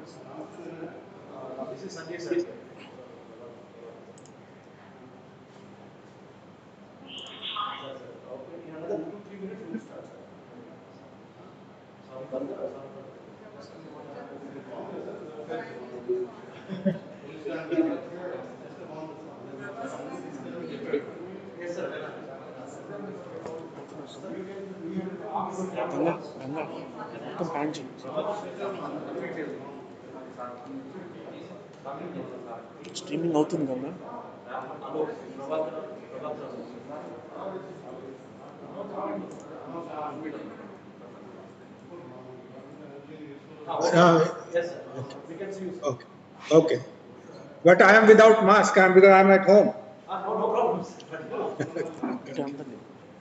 This is Sanjay sir. In another 2-3 minutes we will start. Yes, sir. మొత్తం pan చేయండి streaming అవుతుంది కదా Yes, sir. We can see you. Okay. Okay. But I am without mask because I am at home. No problems. అంటే అందరినీ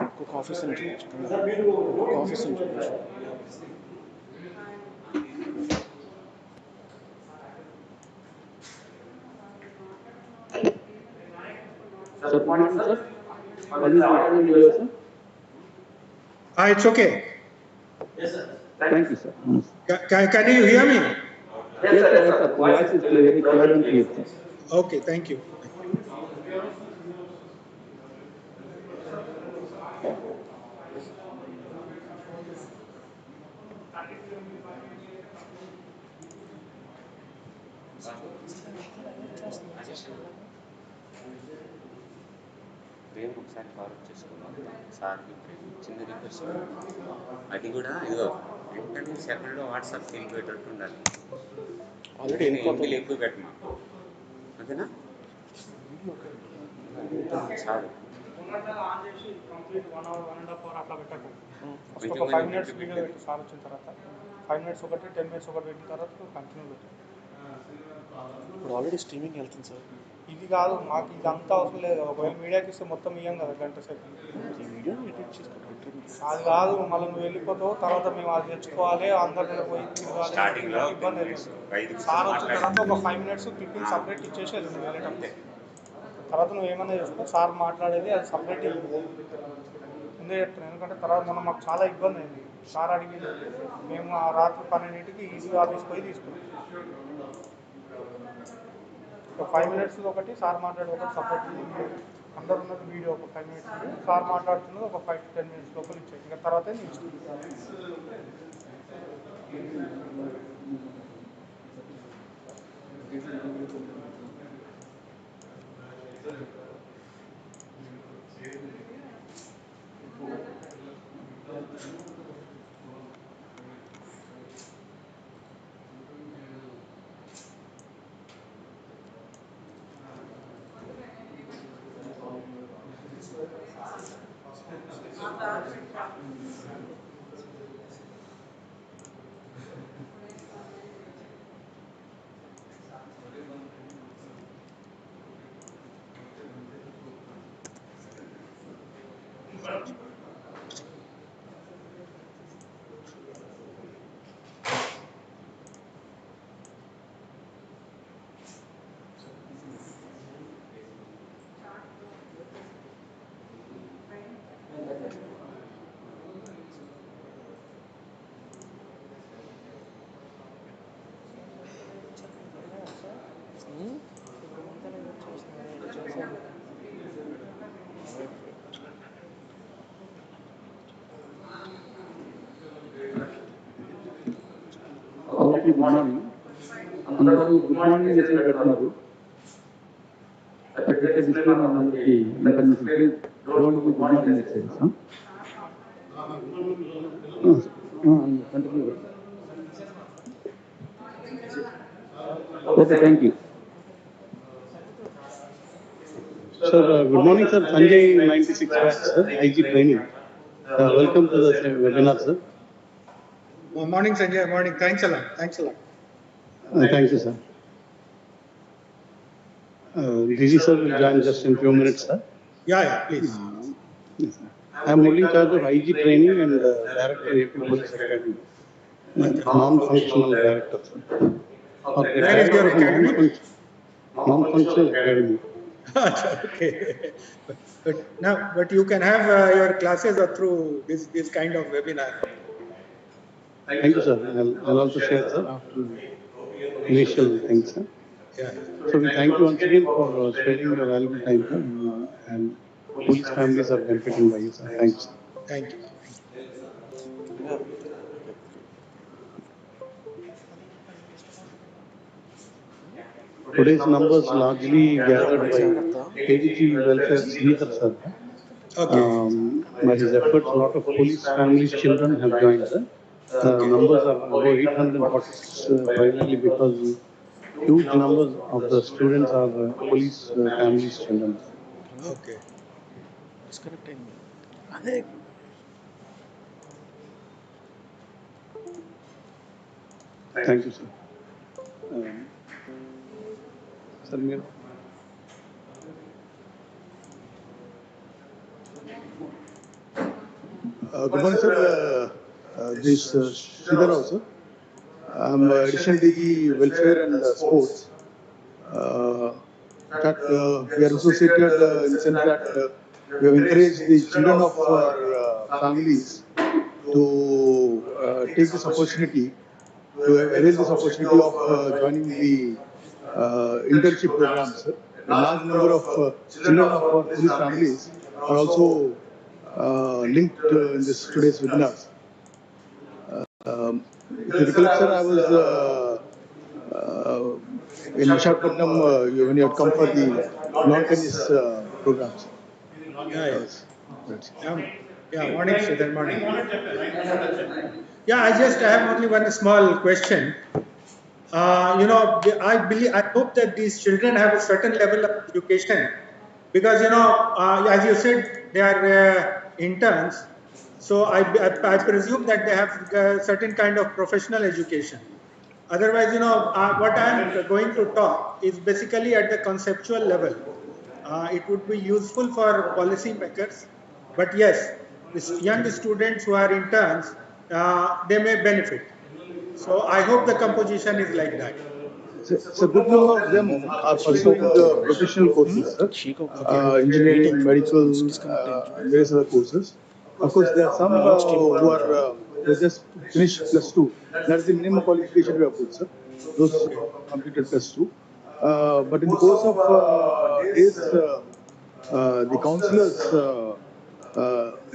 ఒక్కొక్క office నుంచి Sir, మీరు ఒక్కొక్క ఆఫీస్ నుంచి Sir, good morning, sir. What is the audio video, sir? It's okay. Yes, sir. Thank you, sir. Can you hear me? Yes, sir. Yes, sir. Voice is very clear and clear, sir. Okay, thank you. రేపు ఒకసారి forward చేసుకున్నాం సార్కి చిన్న request అది కూడా ఇదో 10 సెకండ్లో వాట్సాప్కి వెళ్ళిపోయేటట్టు ఉండాలి ఆల్రెడీ ఎంపీలు ఎక్కువ పెట్టమా అంతేనా చాలు కంప్లీట్ 1 hour 1.5 hour అట్లా పెట్టకు కొంచెం ఒక 5 minutes వీడియో పెట్టి సార్ వచ్చిన తర్వాత 5 minutes ఒకటి 10 minutes ఒకటి పెట్టిన తర్వాత కంటిన్యూ పెట్టు ఇప్పుడు ఆల్రెడీ స్ట్రీమింగ్ వెళ్తుంది సార్ ఇది కాదు మాకు ఇదంతా అవసరం లేదు ఒకవేళ మీడియాకి ఇస్తే మొత్తం ఇయ్యం కదా గంట సేపు ఈ వీడియో ఎడిట్ చేసుకుంటాం అది కాదు మళ్ళీ నువ్వు వెళ్ళిపోతావు తర్వాత మేము అది తెచ్చుకోవాలి అందరి పోయి స్టార్టింగ్లో ఇబ్బంది అవుతుంది సార్ వచ్చిన తర్వాత ఒక 5 minutes క్లిప్పింగ్ సపరేట్ ఇచ్చేసి నువ్వు వెళ్ళేటప్పుడు తర్వాత నువ్వు ఏమన్నా చేసుకో సార్ మాట్లాడేది అది సపరేట్ ముందే చెప్తున్నాను ఎందుకంటే తర్వాత మనం మాకు చాలా ఇబ్బంది అయింది సార్ అడిగి మేము ఆ రాత్రి 12ంటికి ఈజీ ఆఫీస్ పోయి తీసుకున్నాం ఒక 5 minutes ఒకటి సార్ మాట్లాడే ఒకటి సపరేట్ అందరు ఉన్నది వీడియో ఒక 5 minutes సార్ మాట్లాడుతున్నది ఒక 5 to 10 minutes లోపల ఇచ్చేది ఇంకా తర్వాత Good morning. అందరూ గుడ్ మార్నింగ్ మెసేజ్ పెడుతున్నారు అక్కడ డిస్ప్లే మనకి don't good morning message continue okay thank you Sir, good morning, sir. Sanjay 96 batch, sir, IG training. Welcome to the webinar, sir. Morning, Sanjay. Morning. Thanks a lot. Thanks a lot. Thank you, sir. DG sir will join just in few minutes, sir. Yeah, please. Yes, I am holding charge of IG training and director APPolice Academy. Non-functional director, sir. Where is your academy? Non-functional academy. Okay. But you can have your classes through this kind of webinar. Thank you, sir. I'll also share, sir, after initial things. Sir. Yeah. So we thank you once again for sparing your valuable time, sir, and police families are benefiting by you, sir. Thanks. Thank you. Today's numbers largely gathered by Jagrata. ADG Welfare Sridhar, sir. Okay. By his efforts, a lot of police families' children have joined, sir. Okay. Numbers are above 846, primarily because huge numbers of the students are police families' children. Okay. Disconnect అయింది అదే Thank you, sir. Sir, మీరు Good morning, sir. This Sridhar also. I'm additional DG Welfare and Sports. We are associated in the sense that we have encouraged the children of our families to take this opportunity, to avail this opportunity of joining the internship programs. A large number of children of our police families are also linked in this today's webinars. If you recollect, sir, I was in Visakhapatnam when you had come for the non-tennis programs. Yeah. That's Yeah. Morning, Sridhar. Morning. Yeah. I have only one small question. I hope that these children have a certain level of education because, as you said, they are interns. So I presume that they have certain kind of professional education. Otherwise, what I am going to talk is basically at the conceptual level. It would be useful for policy makers, but yes, these young students who are interns, they may benefit. So I hope the composition is like that. So a good number of them are pursuing professional courses, sir. Engineering, medical, and various other courses. Of course, there are some who are who just finished +2. That is the minimum qualification we have put, sir. Those who have completed +2. But in the course of days, the counselors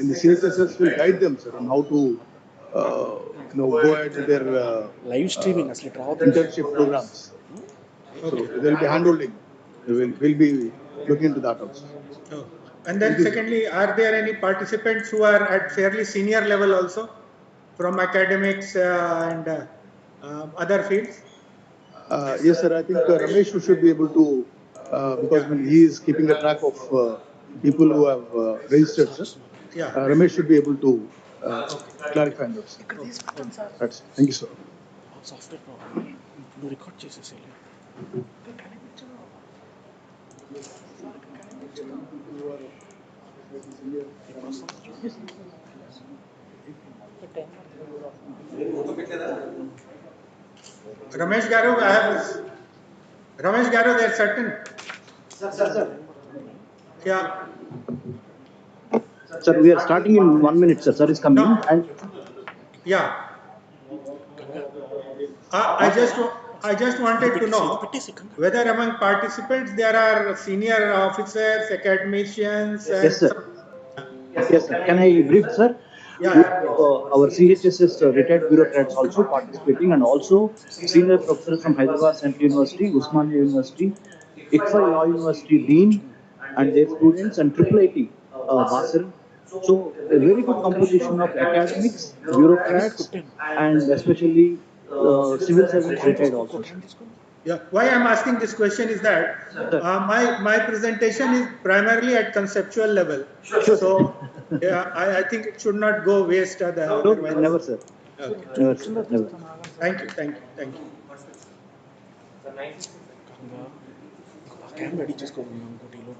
in the CHSS will guide them, sir, on how to go ahead with their live streaming అసలు ఇట్లా రావద్దు internship programs. So there will be handholding. We'll be looking into that also. Oh. And then secondly, are there any participants who are at fairly senior level also from academics and other fields? Yes, sir. I think Ramesh should be able to, because when he is keeping a track of people who have registered, sir. Yeah. Ramesh should be able to clarify on those. That's, thank you, sir. Software problem నువ్వు record చేసేసేయాలి Ramesh Garu, they're certain. Sir. Yeah. Sir, we are starting in 1 minute, sir. Sir is coming. No. And Yeah. I just wanted to know whether among participants there are senior officers, academicians. yes, sir. Yes, sir. Can I brief, sir? Yeah. We have, our CHSS retired bureaucrats also participating, and also senior professors from Hyderabad Central University, Usmania University, ICFI Law University Dean, and their students, and IIIT Basel. So a very good composition of academics, bureaucrats, and especially civil servants retired also. Yeah. Why I'm asking this question is that my presentation is primarily at conceptual level. Sure. So yeah, I think it should not go waste. No, never, sir. Okay. Never, sir. Never. Thank you. Camera ready చేసుకోవాలి ఇంకోటిలో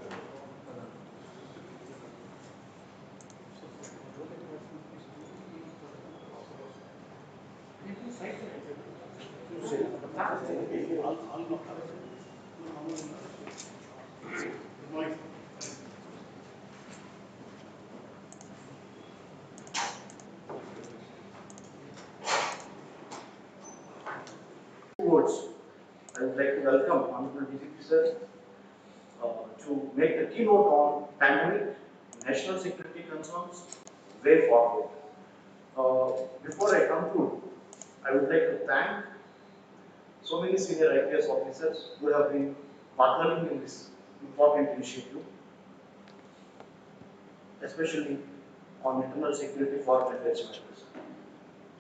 Words. I would like to welcome Honorable DGP sir to make the keynote on pandemic, national security concerns, way forward. Before I conclude, I would like to thank so many senior IPS officers who have been partnering in this important initiative, especially on internal security for affairs matters.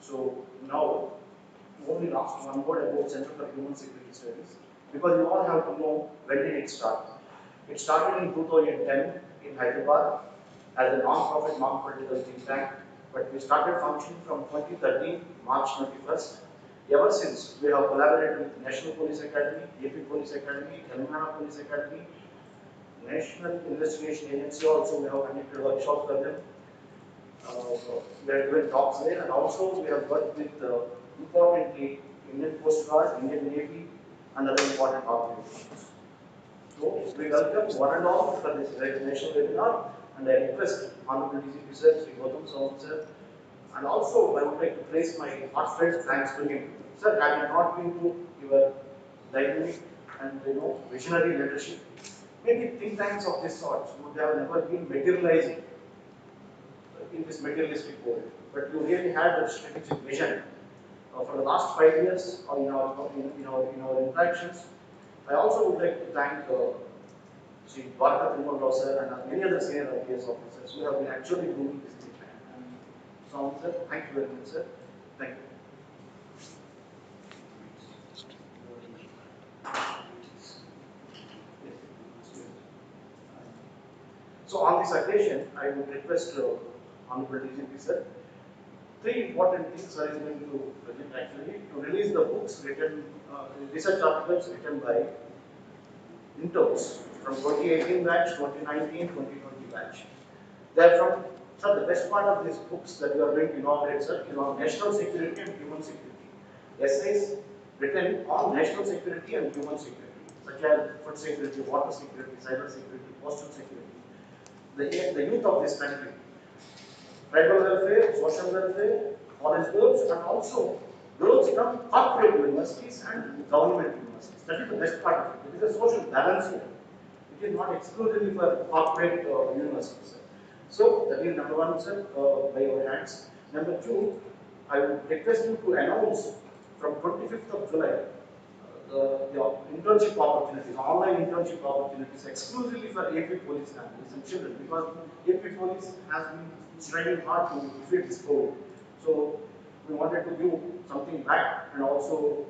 So now, only last one word about Center for Human Security Studies, because you all have to know when did it start. It started in 2010 in Hyderabad as a non-profit, non-political think tank, but we started functioning from 2013, March 21st. Ever since, we have collaborated with National Police Academy, AP Police Academy, Telangana Police Academy, National Investigation Agency also, we have conducted workshops for them. We are doing talks there, and also we have worked with importantly Indian Coast Guard, Indian Navy, and other important organizations. So we welcome one and all for this national webinar, and I request Honorable DGP sir, Sri Gautam Sawant sir, and also I would like to place my heartfelt thanks to him. Sir, had it not been to your dynamic and visionary leadership, maybe think tanks of this sort would have never been materializing in this materialistic world. But you really had a strategic vision. For the last 5 years in our interactions, I also would like to thank Sri Bharata Trimal sir and many other senior IPS officers who have been actually doing this thing. And so, sir, thank you very much, sir. Thank you. So on this occasion, I would request Honorable DGP sir, 3 important things sir is going to present actually to release the books written, research articles written by interns from 2018 batch, 2019, 2020 batch. They are from, sir, the best part of these books that we are going to inaugurate, sir, is on national security and human security. Essays written on national security and human security, such as food security, water security, cyber security, postal security. The youth of this country, tribal welfare, social welfare, college girls, and also girls from corporate universities and government universities. That is the best part of it. It is a social balance here. It is not exclusively for corporate universities. So that is number one, sir, by your hands. Number two, I would request you to announce from 25th of July the internship opportunities, online internship opportunities exclusively for AP Police families and children, because AP Police has been striving hard to defeat this COVID. So we wanted to give something back and also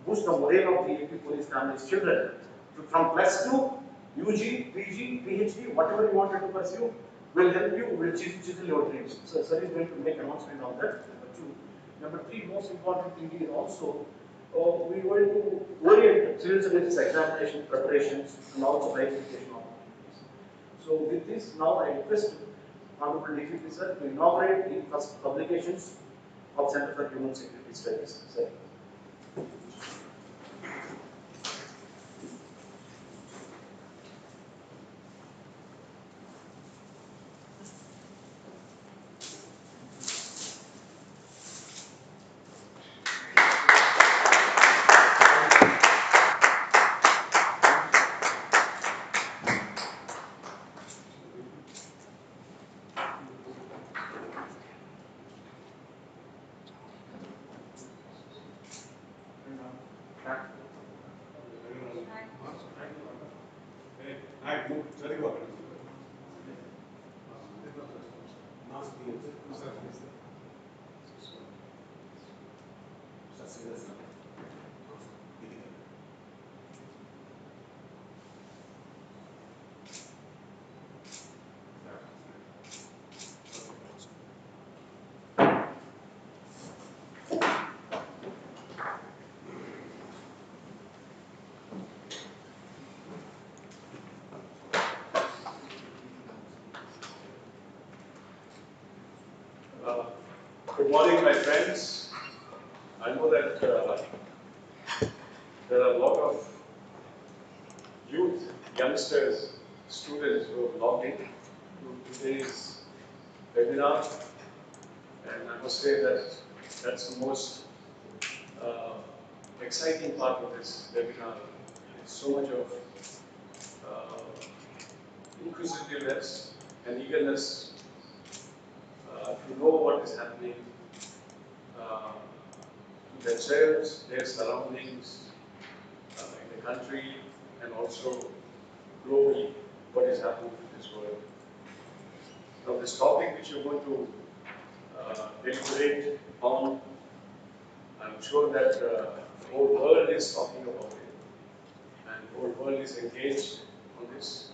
boost the morale of the AP Police families' children from +2, UG, PG, PhD, whatever you wanted to pursue, will help you will chisel your dreams. So sir is going to make announcement on that. Number two. Number three, most important thing is also we are going to orient civil service examination preparations and also verification opportunities. So with this, now I request Honorable DGP sir to inaugurate the first publications of Center for Human Security Studies. Sir. Good morning, my friends. I know that there are a lot of youth, youngsters, students who have logged in to today's webinar, and I must say that that's the most exciting part of this webinar. It's so much of inquisitiveness and eagerness to know what is happening to themselves, their surroundings, in the country, and also globally, what is happening to this world. Now, this topic which you're going to deliberate on, I'm sure that the whole world is talking about it, and the whole world is engaged on this.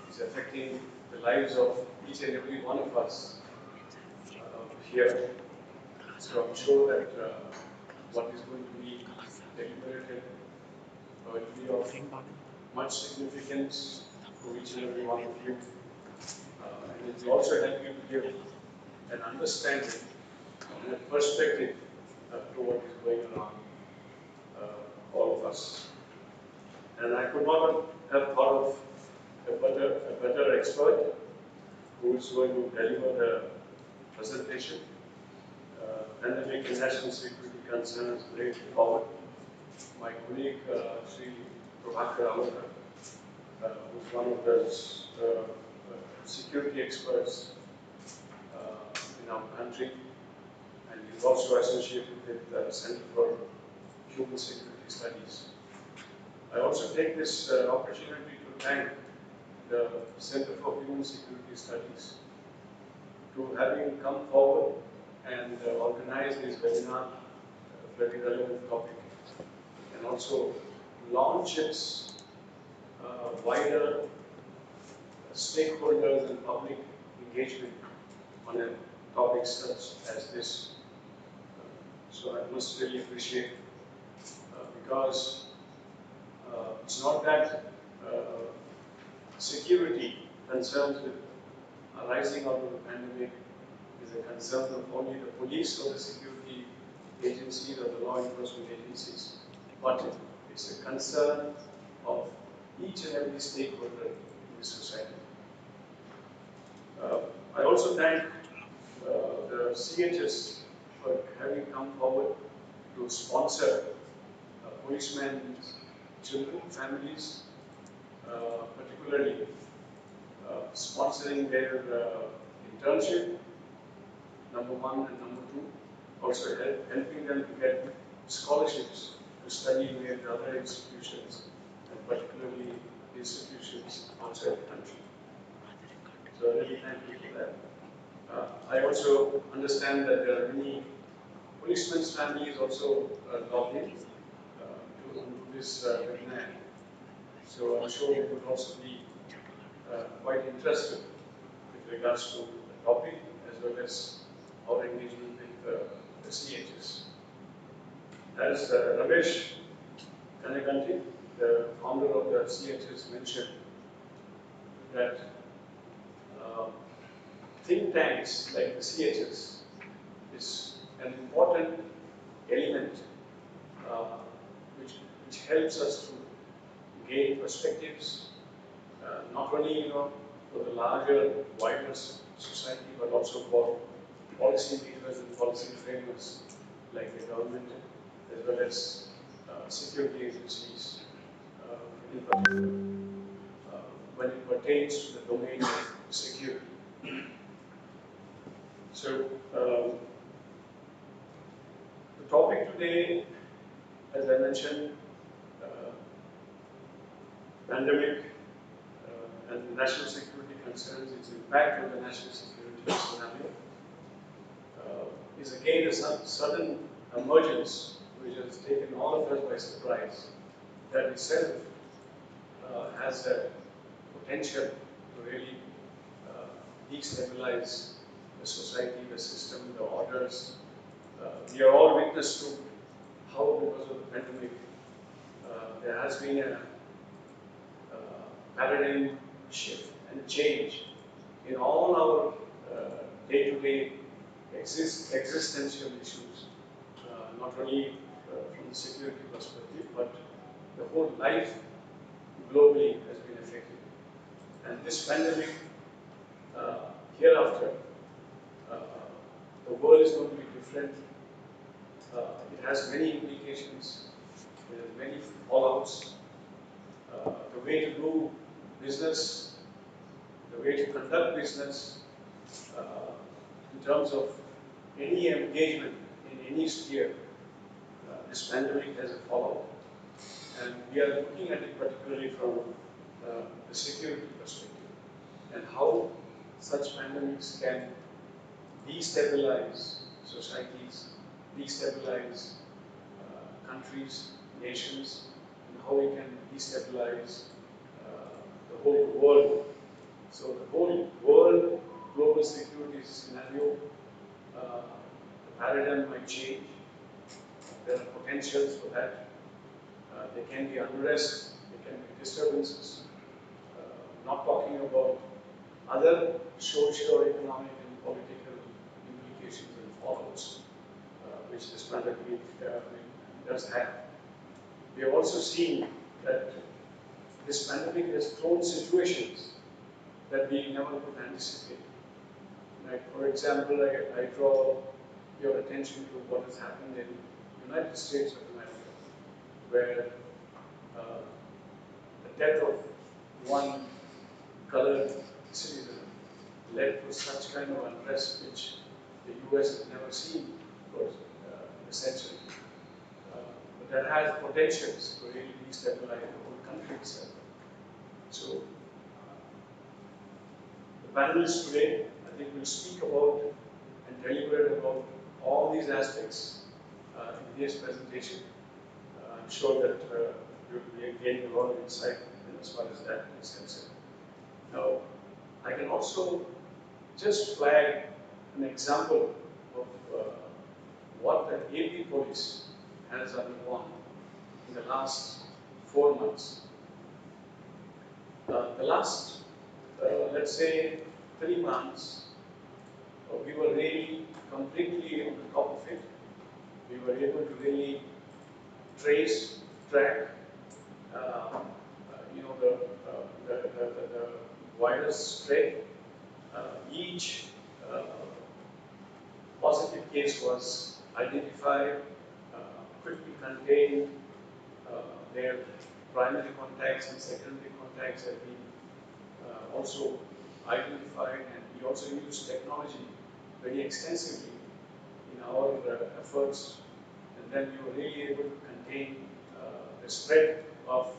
It's affecting the lives of each and every one of us here. So I'm sure that what is going to be deliberated will be of much significance to each and every one of you. And it will also help you to give an understanding and a perspective to what is going on all of us. And I could not have thought of a better expert who is going to deliver the presentation. Pandemic and national security concerns way forward. My colleague, Sri Prabhakar Amakar, who is one of the security experts in our country, and he is also associated with the Center for Human Security Studies. I also take this opportunity to thank the Center for Human Security Studies to having come forward and organize this webinar, very relevant topic, and also launch its wider stakeholders and public engagement on a topic such as this. So I must really appreciate because it's not that security concerns with arising out of the pandemic is a concern of only the police or the security agencies or the law enforcement agencies, but it's a concern of each and every stakeholder in this society. I also thank the CHS for having come forward to sponsor policemen's children, families, particularly sponsoring their internship, number one, and number two, also helping them to get scholarships to study in other institutions, and particularly institutions outside the country. So I really thank you for that. I also understand that there are many policemen's families also logged in to this webinar. So I'm sure they would also be quite interested with regards to the topic as well as our engagement with the CHS. As Ramesh Kanaganti, the founder of the CHS, mentioned that think tanks like the CHS is an important element which helps us to gain perspectives, not only for the larger, wider society, but also for policy makers and policy framers like the government, as well as security agencies in particular, when it pertains to the domain of security. So, the topic today, as I mentioned, pandemic and national security concerns, its impact on the national security scenario, is again a sudden emergence which has taken all of us by surprise. That itself has a potential to really destabilize the society, the system, the orders. We are all witness to how, because of the pandemic, there has been a paradigm shift and change in all our day-to-day existential issues, not only from the security perspective, but the whole life globally has been affected. And this pandemic, hereafter, the world is going to be different. It has many implications, it has many fallouts. The way to do business, the way to conduct business, in terms of any engagement in any sphere, this pandemic has a fallout. And we are looking at it particularly from the security perspective and how such pandemics can destabilize societies, destabilize countries, nations, and how we can destabilize the whole world. So the whole world global security scenario, the paradigm might change. There are potentials for that. There can be unrest, there can be disturbances. Not talking about other socio-economic and political implications and fallouts, which this pandemic does have. We have also seen that this pandemic has thrown situations that we never could anticipate. Like, for example, I draw your attention to what has happened in the United States of America, where the death of one colored citizen led to such kind of unrest which the US has never seen for a century. But that has potentials to really destabilize the whole country itself. So, the panelists today, I think, will speak about and deliberate about all these aspects in this presentation. I'm sure that you'll be gaining a lot of insight as far as that is concerned. Now, I can also just flag an example of what the AP police has undergone in the last 4 months. The last, let's say, 3 months, we were really completely on the top of it. We were able to really trace, track, the virus spread. Each positive case was identified, quickly contained. Their primary contacts and secondary contacts have been also identified, and we also use technology very extensively in our efforts, and then we were really able to contain the spread of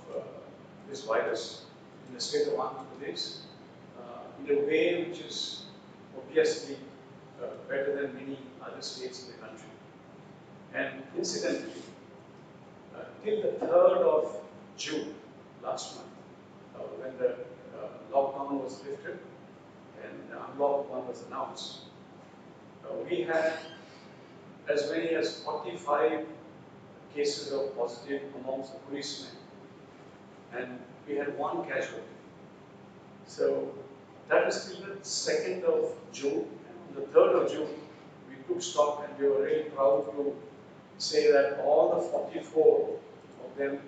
this virus in the state of Andhra Pradesh in a way which is obviously better than many other states in the country. And incidentally, till the 3rd of June last month, when the lockdown was lifted and unlock 1 was announced, we had as many as 45 cases of positive amongst the policemen, and we had 1 casualty. So that is till the 2nd of June. On the 3rd of June, we took stock, and we were really proud to say that all the 44 of them,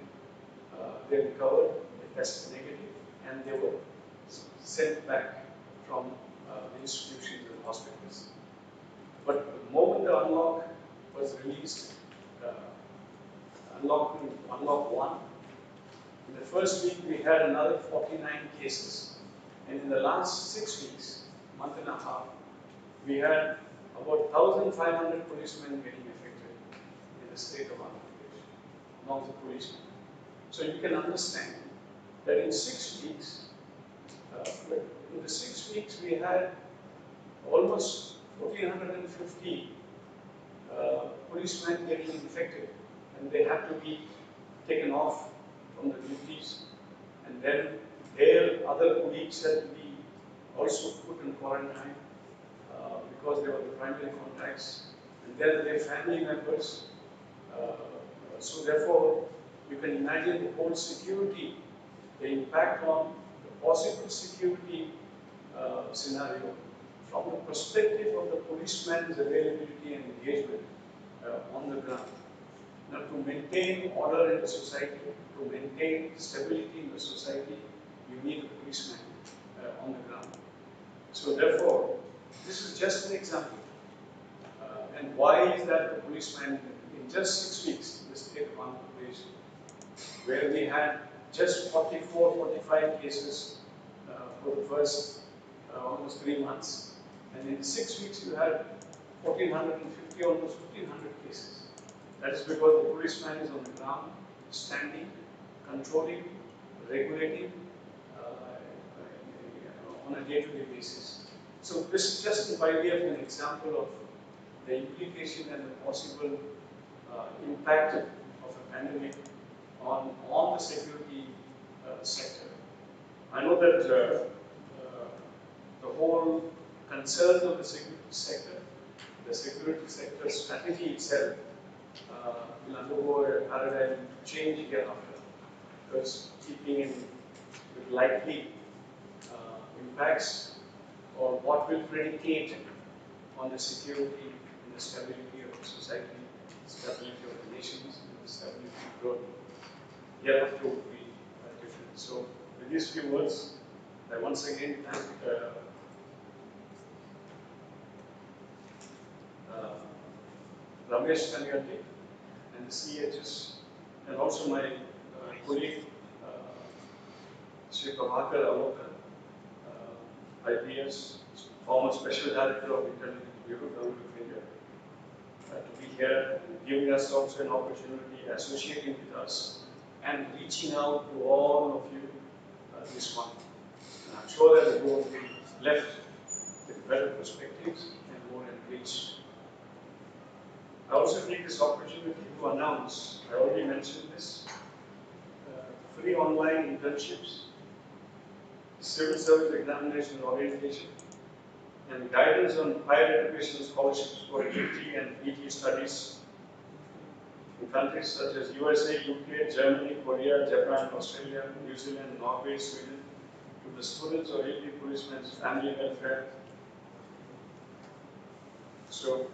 they recovered, they tested negative, and they were sent back from the institutions and hospitals. But the moment the unlock was released, unlock 1, in the first week we had another 49 cases, and in the last 6 weeks, month and a half, we had about 1,500 policemen getting affected in the state of Andhra Pradesh, among the policemen. So you can understand that in 6 weeks, in the 6 weeks we had almost 1,450 policemen getting infected, and they had to be taken off from the duties, and then their other colleagues had to be also put in quarantine because they were the primary contacts, and then their family members. So therefore, you can imagine the whole security, the impact on the possible security scenario from the perspective of the policeman's availability and engagement on the ground. Now, to maintain order in the society, to maintain stability in the society, you need a policeman on the ground. So therefore, this is just an example. And why is that the policeman in in just 6 weeks in the state of Andhra Pradesh, where we had just 44, 45 cases for the first almost 3 months. And in 6 weeks, you had 1,450, almost 1,500 cases. That is because the policeman is on the ground, standing, controlling, regulating on a day-to-day basis. So this is just by way of an example of the implication and the possible impact of a pandemic on the security sector. I know that the whole concerns of the security sector strategy itself will undergo a paradigm change hereafter, because keeping in with likely impacts or what will predicate on the security and the stability of the society, stability of the nations, and the stability of growth hereafter would be different. So with these few words, I once again thank Ramesh Kanyati and the CHS, and also my colleague Sri Prabhakar Aloka, IPS, former Special Director of Intelligence Bureau, Government of India, to be here and giving us also an opportunity, associating with us, and reaching out to all of you this month. And I'm sure that we will be left with better perspectives and more enriched. I also take this opportunity to announce, I already mentioned this, free online internships, civil service examination orientation, and guidance on higher education scholarships for UG and PG studies in countries such as USA, UK, Germany, Korea, Japan, Australia, New Zealand, Norway, Sweden, to the students or APPolicemen's family welfare. So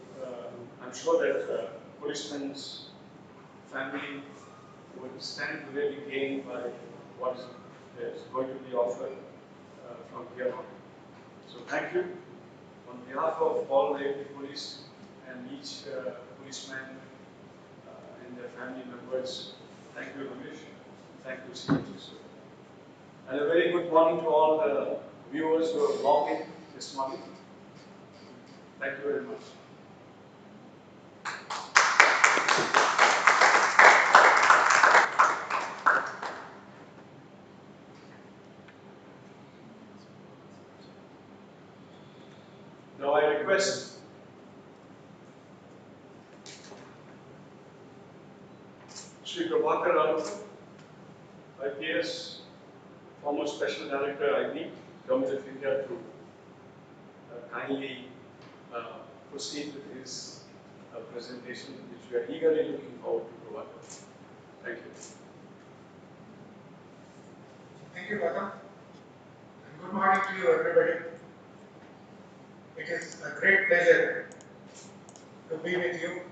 I'm sure that policemen's family would stand to really gain by what is going to be offered from here on. So thank you. On behalf of all the AP police and each policeman and their family members, thank you, Ramesh. Thank you, CHS. And a very good morning to all the viewers who have logged in this morning. Thank you very much. Now I request Sri Prabhakar Aloka, IPS, former Special Director, IB, Government of India, to kindly proceed with his presentation, which we are eagerly looking forward to provide. Thank you. Thank you, Gautam. And good morning to you, everybody. It is a great pleasure to be with you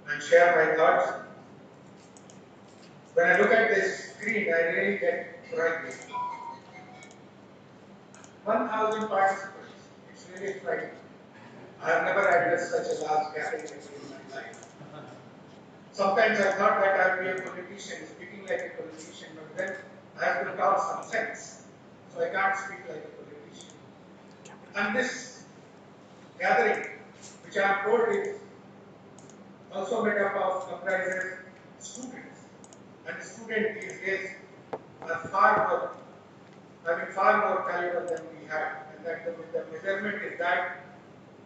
and share my thoughts. When I look at this screen, I really get frightened. 1,000 participants. It's really frightening. I have never addressed such a large gathering in my life. Sometimes I thought that I would be a politician, speaking like a politician, but then I have to talk some sense. So I can't speak like a politician. And this gathering, which I am told is also made up of comprises students. And students these days are having far more caliber than we had. And that the measurement is that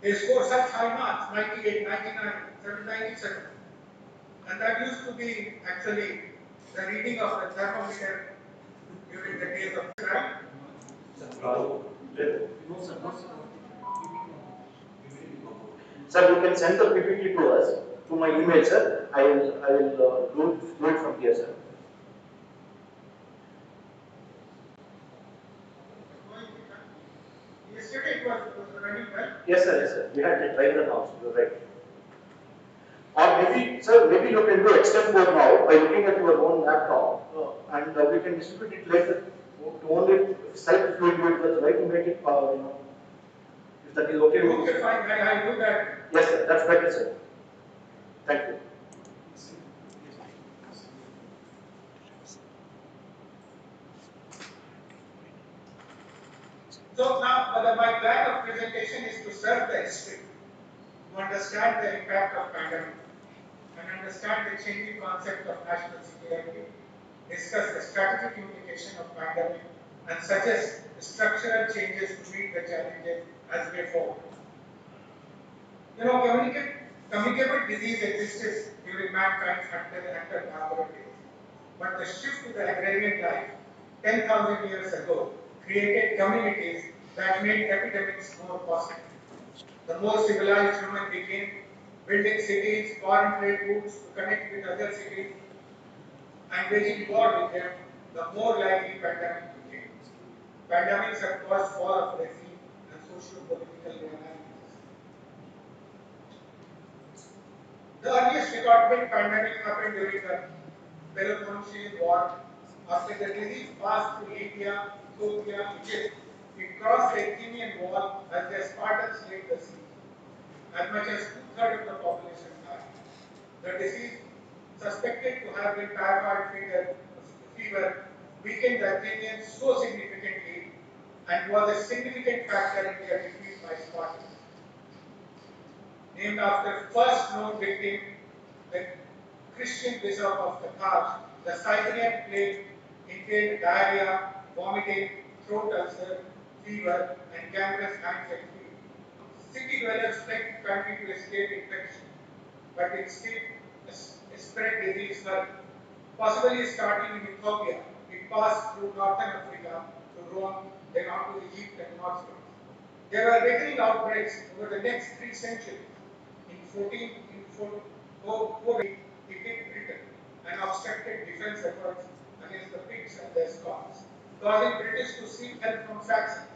they score such high marks, 98, 99, 97. And that used to be actually the reading of the thermometer during the days of right? Sir, you can send the PPT to us, to my email, sir. I will do it from here, sir. Yesterday it was running well. Yes, sir, yes, sir. We had the driver also, you're right. Or maybe, sir, maybe you can do extempore now by looking at your own laptop and we can distribute it later to only self-fluid individuals, right, to make it, if that is okay with you. Okay, fine, I'll do that. Yes, sir, that's better, sir. Thank you. So now, my plan of presentation is to serve the history, to understand the impact of pandemic, and understand the changing concept of national security, discuss the strategic implication of pandemic, and suggest structural changes to meet the challenges as way forward. You know, communicable disease existed during mankind's hunter gatherer days, but the shift to the agrarian life 10,000 years ago created communities that made epidemics more possible. The more civilized human became, building cities, foreign trade routes to connect with other cities, and waging war with them, the more likely pandemic became. Pandemics have caused fall of regime and socio-political realities. The earliest recorded pandemic happened during the Peloponnesian War. After the disease passed through Libya, Ethiopia, Egypt, it crossed the Athenian wall as the Spartans laid the siege. As much as two-thirds of the population died. The disease, suspected to have been typhoid fever, weakened the Athenians so significantly and was a significant factor in their defeat by Spartans. Named after first known victim, the Christian bishop of the Thars, the Scythian plague entailed diarrhea, vomiting, throat ulcer, fever, and gangrenous hands and feet. City dwellers fled the country to escape infection, but it still spread disease further. Possibly starting in Ethiopia, it passed through northern Africa to Rome, then on to Egypt and northward. There were recurring outbreaks over the next 3 centuries. In 1480, it hit Britain and obstructed defense efforts against the Picts and their Scots, causing British to seek help from Saxons,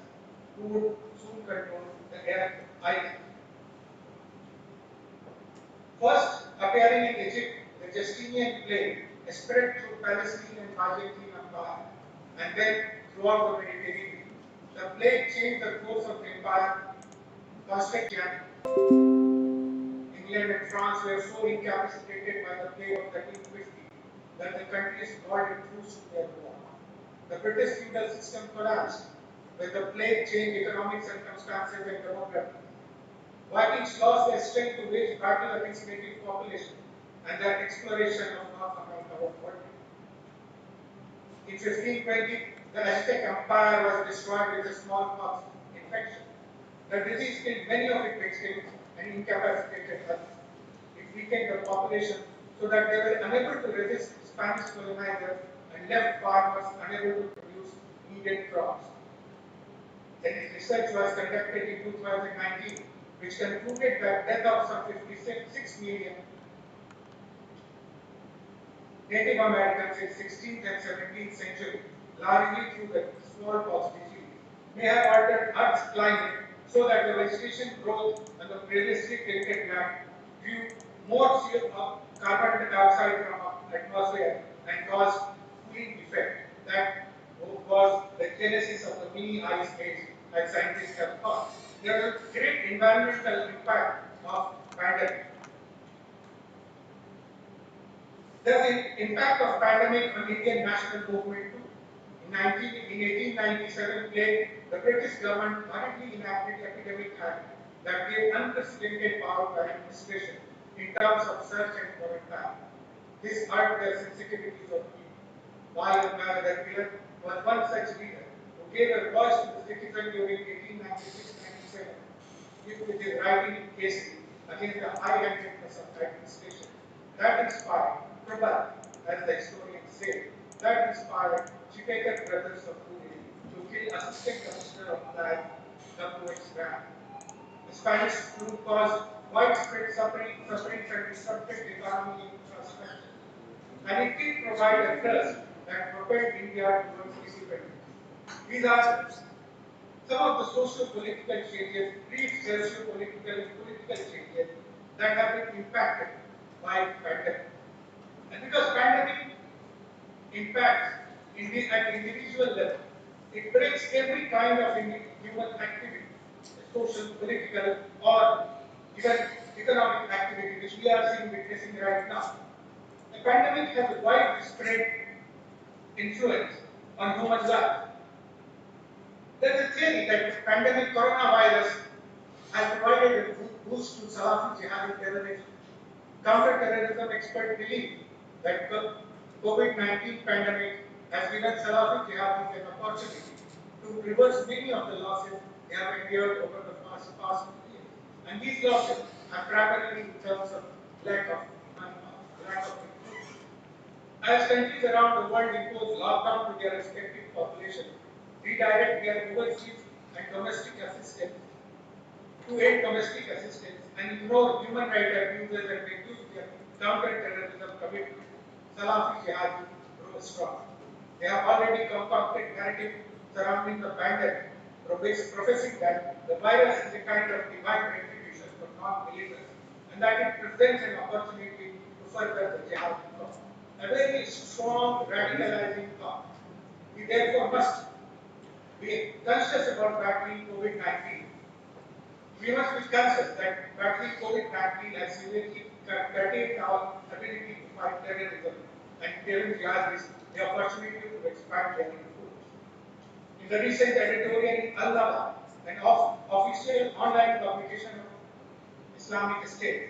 who would soon control the island. First appearing in Egypt, the Justinian plague spread through Palestine and Byzantine Empire, and then throughout the Mediterranean. The plague changed the course of the empire. Constantine, England and France were so incapacitated by the plague of 1350 that the countries called a truce to their war. The British feudal system collapsed when the plague changed economic circumstances and demography. Vikings lost their strength to wage battle against native population, and their exploration of North America was halted. In 1520, the Aztec Empire was destroyed with a smallpox infection. The disease killed many of its victims and incapacitated others. It weakened the population so that they were unable to resist Spanish colonizers and left farmers unable to produce needed crops. Then research was conducted in 2019, which concluded that death of some 56 million Native Americans in 16th and 17th century, largely through the smallpox disease, may have altered Earth's climate so that the vegetation growth and the previously tilted land drew more carbon dioxide from the atmosphere and caused cooling effect. That was the genesis of the mini ice age, as scientists have thought. There was great environmental impact of pandemic. There was the impact of pandemic on Indian national movement too. In 1897 plague, the British government hurriedly enacted Epidemic Act that gave unprecedented power to administration in terms of search and quarantine. This hurt the sensitivities of people. While the was one such leader who gave a voice to the citizen during 1896-97, with his writing in cases against the high-handedness of administration. That inspired Prabhat, as the historians say, that inspired Chipekar brothers of Pune to kill Assistant Commissioner of Life, W.H. Ram. The Spanish flu caused widespread sufferings and disrupted the economy and infrastructure. And it did provide a trust that propelled India towards independence. These are some of the socio-political changes, brief socio-political and political changes that have been impacted by pandemic. And because pandemic impacts at individual level, it breaks every kind of human activity, social, political, or even economic activity, which we are witnessing right now. The pandemic has a widespread influence on human life. There is a theory that the pandemic coronavirus has provided a boost to Salafi jihadi terrorism. Counter-terrorism experts believe that COVID-19 pandemic has given Salafi jihadis an opportunity to reverse many of the losses they have endured over the past years. And these losses are primarily in terms of lack of recruitment. As countries around the world impose lockdown to their respective populations, redirect their overseas and domestic assistance to aid domestic assistance and ignore human rights abuses and reduce their counter-terrorism commitment, Salafi jihadi grow strong. They have already concocted narrative surrounding the pandemic, professing that the virus is a kind of divine retribution for non-believers and that it presents an opportunity to further the jihad cause. A very strong radicalizing thought. We therefore must be conscious about battling COVID-19. We must be conscious that battling COVID-19 has severely curtailed our ability to fight terrorism and giving jihadis the opportunity to expand their influence. In the recent editorial in Al-Naba, an official online publication of Islamic State,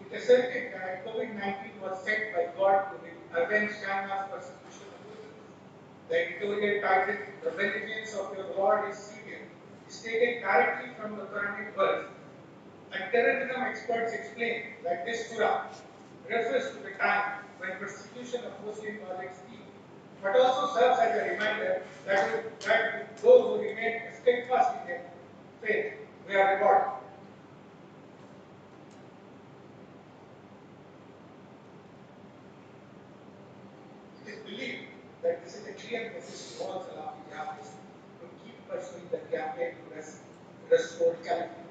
it asserted that COVID-19 was sent by God to avenge China's persecution of Muslims. The editorial titled "The Vengeance of Your Lord is Severe" is taken directly from the Quranic verse, and terrorism experts explain that this surah refers to the time when persecution of Muslims was extreme, but also serves as a reminder that those who remain steadfast in their faith were rewarded. It is believed that this is a clear message to all Salafi jihadis to keep pursuing the campaign to restore caliphate.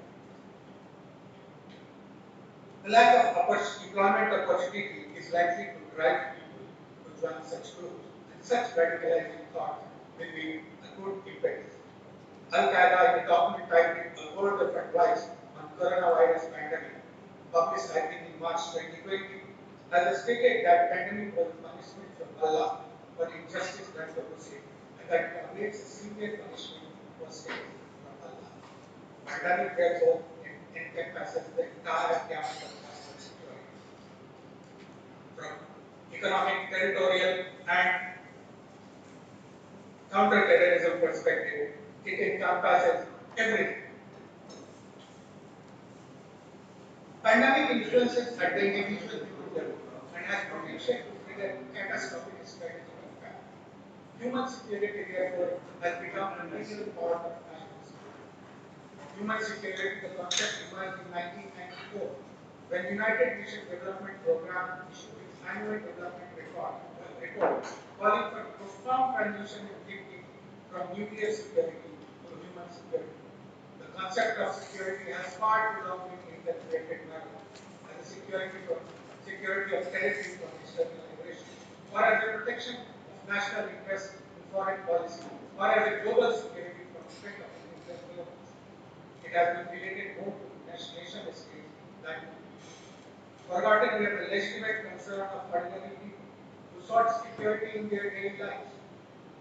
The lack of employment opportunity is likely to drive people to join such groups, and such radicalizing thought will be a good impetus. Al-Qaeda, in a document titled "A Word of Advice on Coronavirus Pandemic," published I think in March 2020, has stated that pandemic was a punishment from Allah for injustice done to Muslims, and that it awaits a severe punishment for states from Allah. Pandemic therefore encompasses the entire gamut of national security, from economic, territorial, and counter-terrorism perspective. It encompasses everything. Pandemic influences at the individual human level and has potential to trigger catastrophic strategic impact. Human security, therefore, has become an integral part of national security. Human security, the concept emerged in 1994 when United Nations Development Programme issued its annual development report calling for profound transition in thinking from nuclear security to human security. The concept of security has far too long been interpreted now as a security of territory from external aggression, or as a protection of national interests in foreign policy, or as a global security from threat of nuclear weapons. It has been related more to nation states than to people. Forgotten were the legitimate concern of ordinary people who sought security in their daily lives.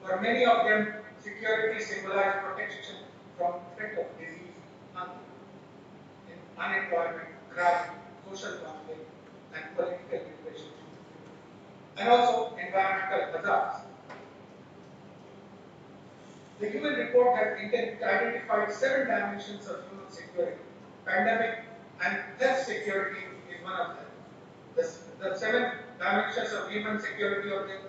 For many of them, security symbolized protection from threat of disease, hunger, unemployment, crime, social conflict, and political repression, and also environmental hazards. The UN report has identified 7 dimensions of human security. Pandemic and health security is one of them. The 7 dimensions of human security of in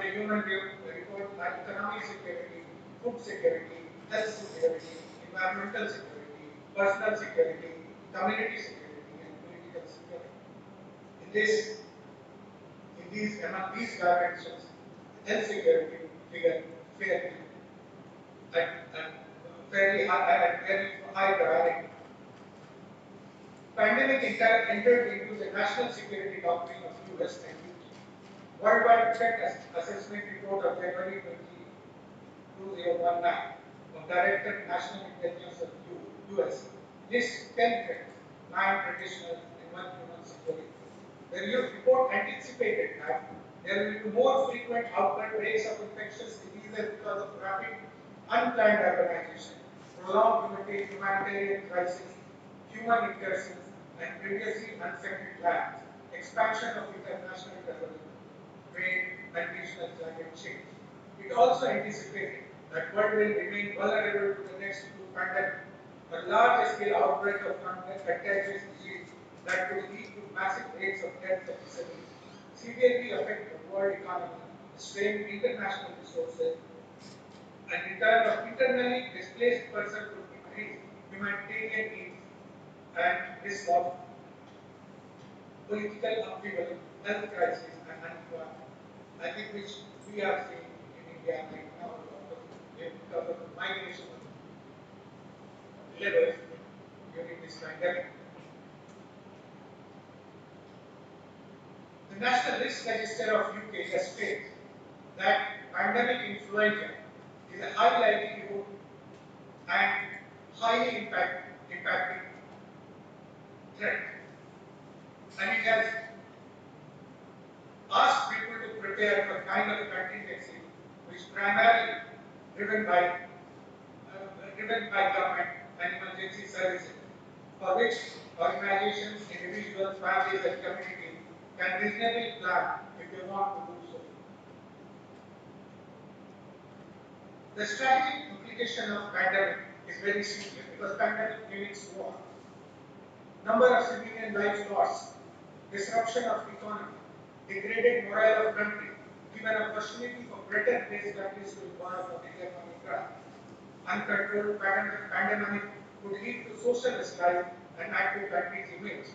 the human report are economic security, food security, health security, environmental security, personal security, community security, and political security. Among these dimensions, health security figure fairly at very high priority. Pandemic entered into the national security doctrine of US and UK. Worldwide Threat Assessment Report of January 2019 of Director National Intelligence of US lists 10 threats, 9 traditional and 1 human security. The report anticipated that there will be more frequent outbreaks of infectious diseases because of rapid unplanned urbanization, prolonged humanitarian crisis, human incursions, and previously unsettled lands, expansion of international terrorism, trade, and regional climate change. It also anticipated that world will remain vulnerable to the next two pandemics, a large-scale outbreak of contagious disease that could lead to massive rates of death and disability, severely affect the world economy, strain international resources, and return of internally displaced persons could increase humanitarian needs and risk of political upheaval, health crisis, and unemployment. I think which we are seeing in India right now because of the migration of labor during this pandemic. The National Risk Register of UK has stated that pandemic influenza is a high likelihood and highly impacting threat. And it has asked people to prepare for kind of contingency which primarily driven by government and emergency services, for which organizations, individuals, families, and communities can reasonably plan if they want to do so. The strategic implication of pandemic is very serious because pandemic mimics war. Number of civilian lives lost, disruption of economy, degraded morale of country, given opportunity for Britain-based countries to embark on economic growth. Uncontrolled pandemic could lead to social strife and add to country's image.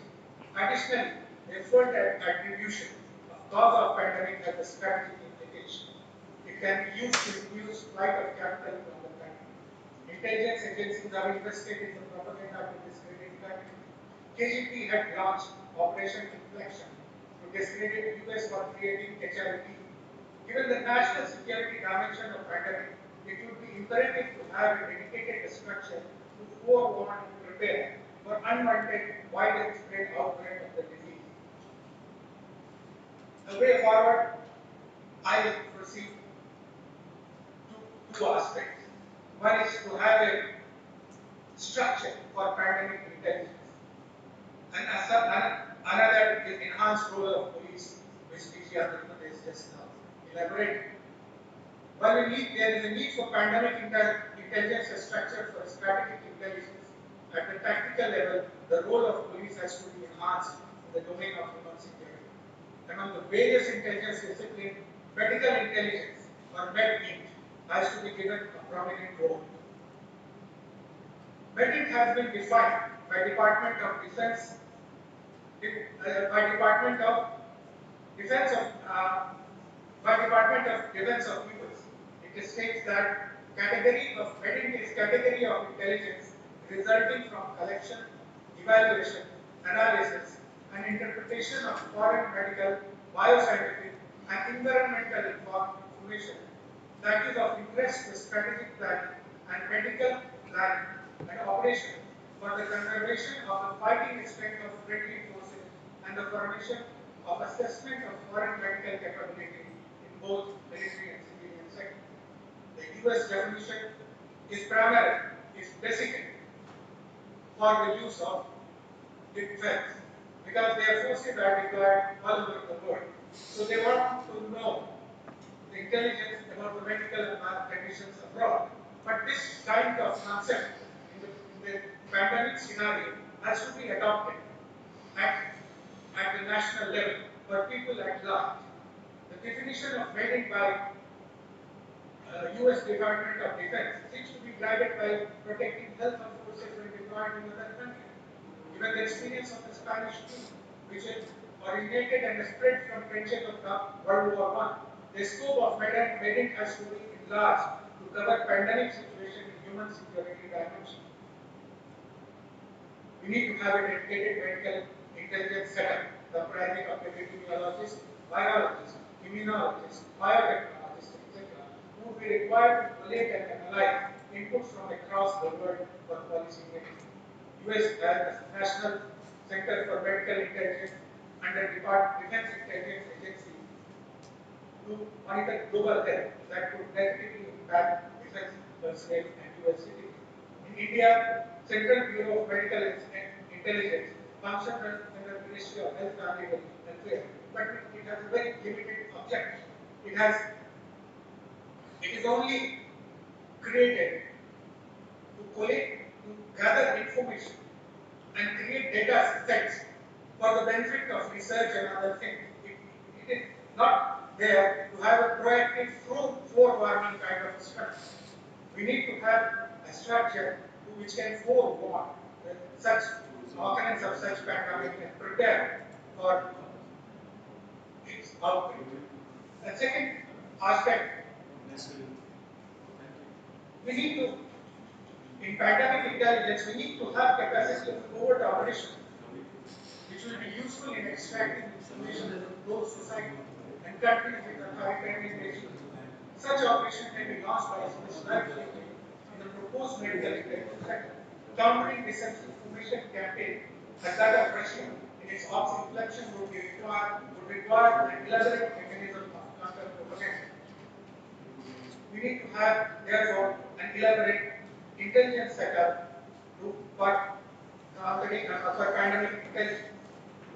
Additionally, effort at attribution of cause of pandemic has a strategic implication. It can be used to reduce flight of capital from the country. Intelligence agencies are invested in the propaganda to discredit country. KGB had launched Operation Inflection to discredit US for creating HIV. Given the national security dimension of pandemic, it would be imperative to have a dedicated structure to forewarn and prepare for unwanted widespread outbreak of the disease. The way forward, I will proceed to two aspects. One is to have a structure for pandemic intelligence, and another is enhanced role of police, which DG Pradesh just now elaborated. While there is a need for pandemic intelligence structure for strategic intelligence, at the tactical level, the role of police has to be enhanced in the domain of human security. Among the various intelligence disciplines, medical intelligence or MedInt has to be given a prominent role. MedInt has been defined by Department of Defense by Department of Defense of US. It states that MedInt is category of intelligence resulting from collection, evaluation, analysis, and interpretation of foreign medical, bioscientific, and environmental information that is of interest to strategic planning and medical planning and operation for the conservation of the fighting strength of friendly forces and the formation of assessment of foreign medical capability in both military and civilian sectors. The US definition is basically for the use of defense because their forces are deployed all over the world. So they want to know the intelligence about the medical and health conditions abroad. But this kind of concept in the pandemic scenario has to be adopted at the national level for people at large. The definition of MedInt by US Department of Defense seems to be guided by protecting health of forces when deployed in other countries. Given the experience of the Spanish flu, which originated and spread from trenches of World War I, the scope of MedInt has to be enlarged to cover pandemic situation in human security dimension. We need to have a dedicated medical intelligence setup comprising of epidemiologists, virologists, immunologists, biotechnologists, etc., who will be required to collect and analyze inputs from across the world for policy making. US has a National Center for Medical Intelligence under Defense Intelligence Agency to monitor global health that could negatively impact the such personnel and US citizens. In India, Central Bureau of Medical Intelligence functions under the Ministry of Health, Family Welfare, but it has a very limited object. It is only created to collect, to gather information and create data sets for the benefit of research and other things. It is not there to have a proactive forewarning kind of structure. We need to have a structure which can forewarn such occurrence of such pandemic and prepare for its outbreak. The second aspect, we need to, in pandemic intelligence, we need to have capacity of covert operation, which will be useful in extracting information from those societies and countries with authoritarian regimes. Such operation can be launched by a specialized unit in the proposed medical intelligence sector. Countering disinformation campaign as that of Russia in its ops inflection would require an elaborate mechanism of counter propaganda. We need to have, therefore, an elaborate intelligence setup for pandemic intelligence.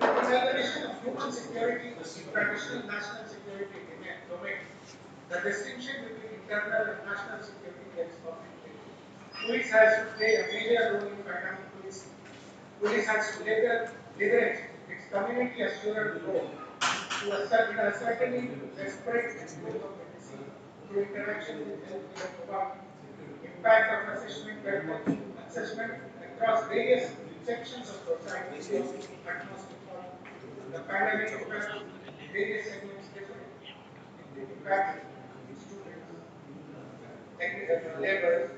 The evaluation of human security is traditional national security domain. The distinction between internal and national security gets complicated. Police has to play a major role in pandemic policing. Police has to leverage its community assurance role to ascertain the spread and growth of the disease through interaction with healthcare providers. Impact of assessment across various sections of society is utmost important. The pandemic impacts various segments differently. It impacts students, laborers,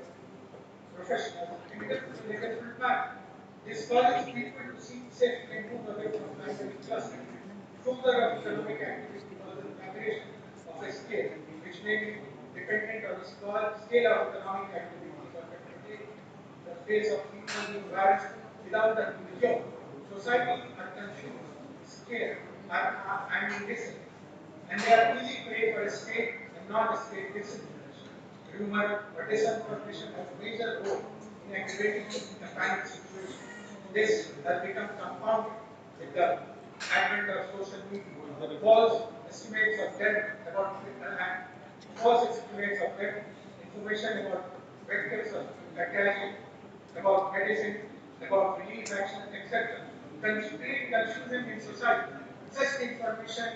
professionals, and it is a different manner. This causes people to seek safety and move away from pandemic clusters. Further economic activity causes migration of a scale which may be dependent on the scale of economic activities of a country, the phase of people being varies without the cure. Societies are confused, scared, and indecent, and they are easy prey for a state and not a state disinformation. Rumor or disinformation has a major role in aggravating a panic situation. This has become compounded with the advent of social media. False estimates of death about false estimates of death, information about vectors of contagion, about medicine, about relief action, etc. Create confusion in society. Such information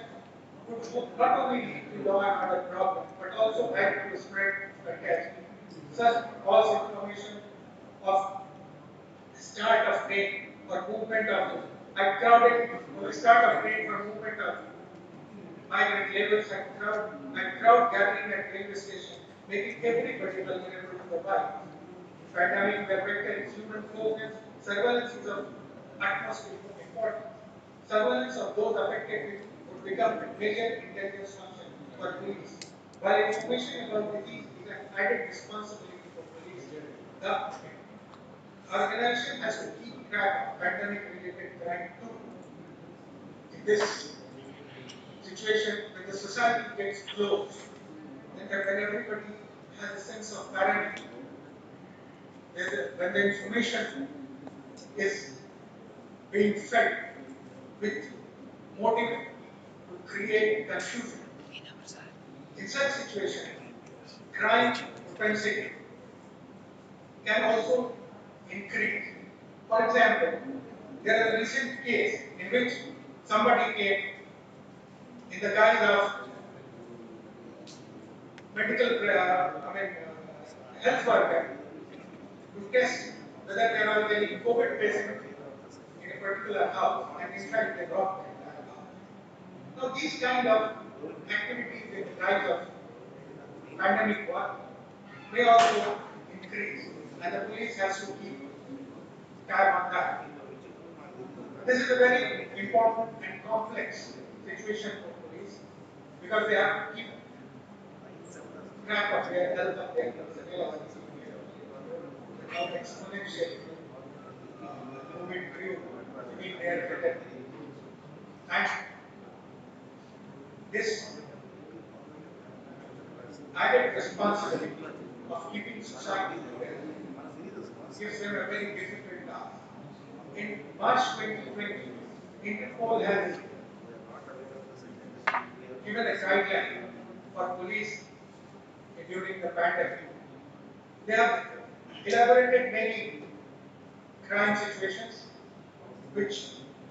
would not only lead to law and order problems, but also add to the spread of contagion. Such false information of start of train or movement of start of train for movement of migrant laborers and crowd gathering at railway station, making everybody vulnerable to the virus. Pandemic where vector is human closeness, surveillance is of utmost importance. Surveillance of those affected would become a major intelligence function for police. While information about disease is an added responsibility for police, the organization has to keep track of pandemic-related crime too. In this situation, when the society gets closed, then when everybody has a sense of paranoia, when the information is being fed with motive to create confusion. In such situation, crime propensity can also increase. For example, there is a recent case in which somebody came in the guise of health worker to test whether there was any COVID patient in a particular house, and in fact they brought that house. Now these kind of activities in the guise of pandemic work may also increase, and the police has to keep tab on that. This is a very important and complex situation for police because they have to keep track of their health of their personnel how exponential moving grew in their fraternity. And this added responsibility of keeping society together gives them a very difficult task. In March 2020, Interpol has given a guideline for police during the pandemic. They have elaborated many crime situations which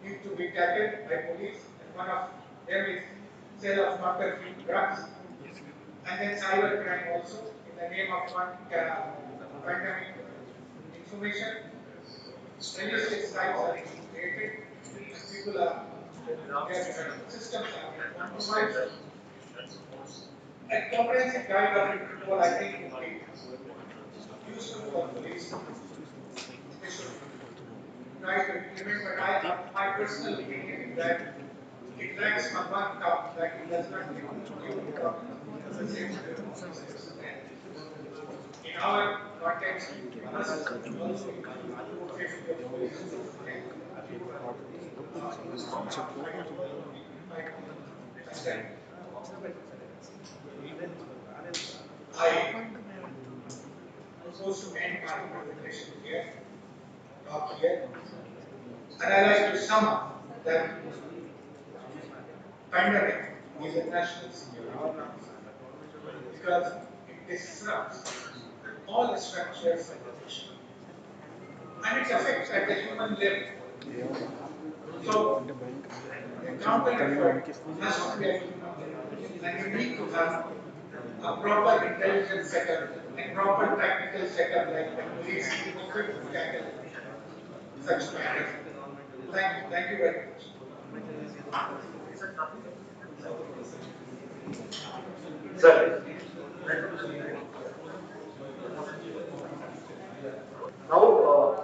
need to be tackled by police, and one of them is sale of counterfeit drugs, and then cyber crime also in the name of pandemic information. Malicious sites are being created, and people are their systems are being compromised. A comprehensive guide of Interpol, I think, would be useful for police. They should try to implement, but my personal opinion is that it lacks on one count, that it does not give importance to the safety of officers. And in our context, we must also include safety of police personnel. I propose to end my presentation here, talk here, and I like to sum up that pandemic is a national security concern because it disrupts all structures of the nation and it affects at the human level. So the counter effort must be at human level, and you need to have a proper intelligence setup and proper tactical setup like the police equipped to tackle such matters. Thank you very much. Sir, now,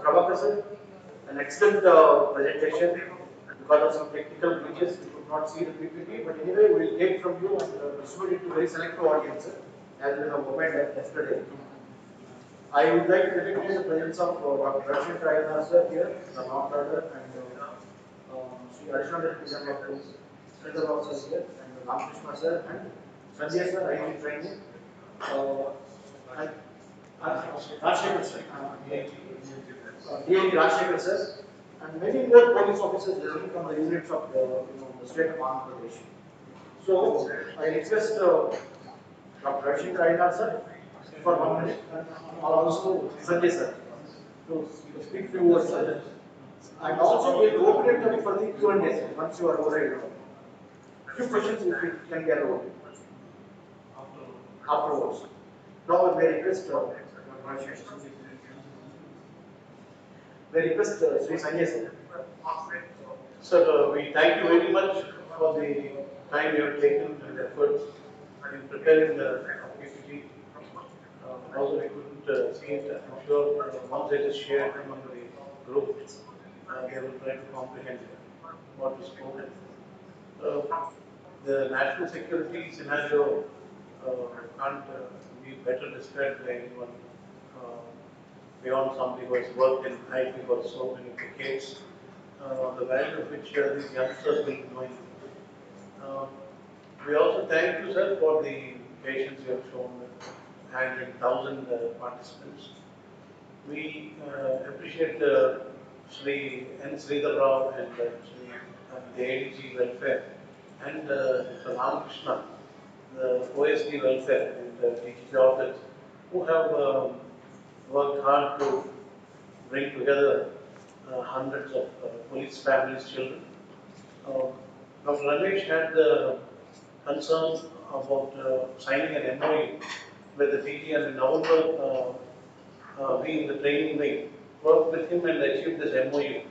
Prabhakar sir, an excellent presentation. Because of some technical glitches, we could not see the PPT, but anyway, we will take from you and distribute it to very selective audience, as we have opened yesterday. I would like to recognize the presence of Dr. Rashid Rayana sir here, the law order, and Sri Additional Director of Police, Center Officer here, and Ramakrishna sir, and Sanjay sir, IT training, and Rashid sir, DAG Rashid sir, and many more police officers listening from the units of the state of Andhra Pradesh. So, I request Dr. Rashid Rayana sir for 1 minute, and also Sanjay sir to speak few words. And also, we will open it up for the Q&A once you are over. Few questions if can be allowed afterwards. Now, we request Sri Sanjay sir. Sir, we thank you very much for the time you have taken and efforts in preparing the PPT. Also, we couldn't see it. I'm sure once it is shared among the group, they will try to comprehend what is spoken. The national security scenario can't be better described by anyone beyond somebody who has worked in IT for so many decades. The value of which these youngsters will be knowing. We also thank you, sir, for the patience you have shown handling 1,000 participants. We appreciate Sri N. Sridhar Rao and Sri the ADG Welfare and Mr. Ramakrishna, the OSD Welfare and DG Audit, who have worked hard to bring together hundreds of police families' children. Dr. Ramesh had the concern about signing an MOU with the DG, and in November, we in the training wing worked with him and achieved this MOU,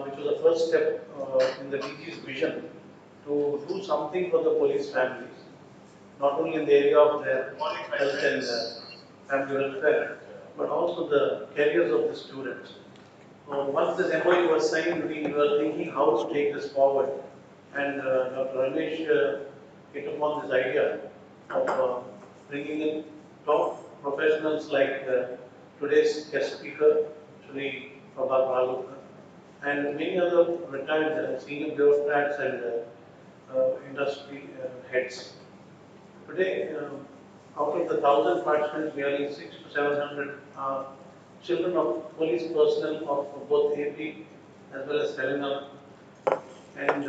which was the first step in the DG's vision to do something for the police families, not only in the area of their health and family welfare, but also the careers of the students. Once this MOU was signed, we were thinking how to take this forward, and Dr. Ramesh hit upon this idea of bringing in top professionals like today's guest speaker, Sri Prabhat Ralukar, and many other retired senior bureaucrats and industry heads. Today, out of the 1,000 participants, nearly 6 to 700 are children of police personnel of both AP as well as Telangana. And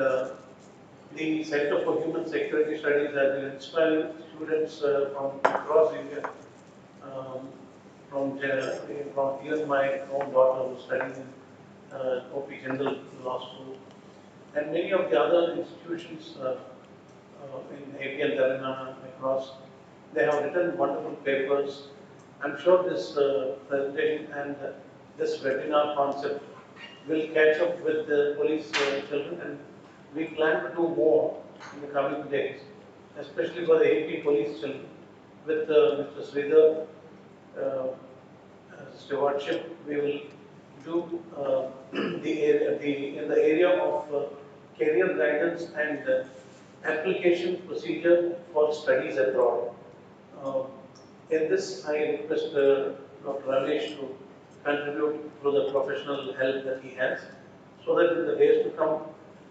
the Center for Human Security Studies has been inspiring students from across India, um, from even my own daughter who is studying in OP General Law School, and many of the other institutions in AP and Telangana across. They have written wonderful papers. I'm sure this presentation and this webinar concept will catch up with the police children, and we plan to do more in the coming days, especially for the AP police children with Mr. Sridhar stewardship. We will do in the area of career guidance and application procedure for studies abroad. Uh, in this, I request Dr. Ramesh to contribute to the professional help that he has, so that in the days to come,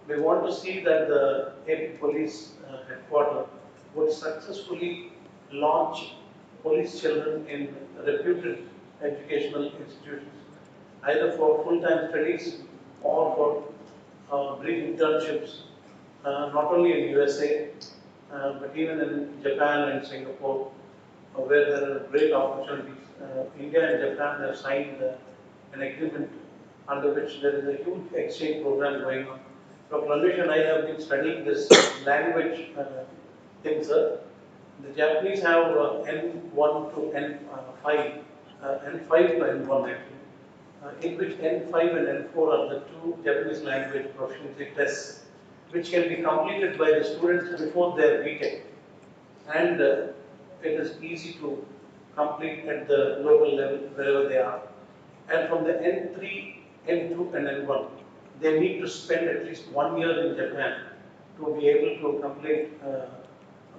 we want to see that the AP Police headquarters would successfully launch police children in reputed educational institutions, either for full-time studies or for brief internships, not only in USA, but even in Japan and Singapore, where there are great opportunities. India and Japan have signed an agreement under which there is a huge exchange program going on. Dr. Ramesh and I have been studying this language thing, sir. The Japanese have N1 to N5, N5 to N1 actually, in which N5 and N4 are the two Japanese language proficiency tests, which can be completed by the students before their BTech. And it is easy to complete at the local level wherever they are. And from the N3, N2 and N1, they need to spend at least 1 year in Japan to be able to complete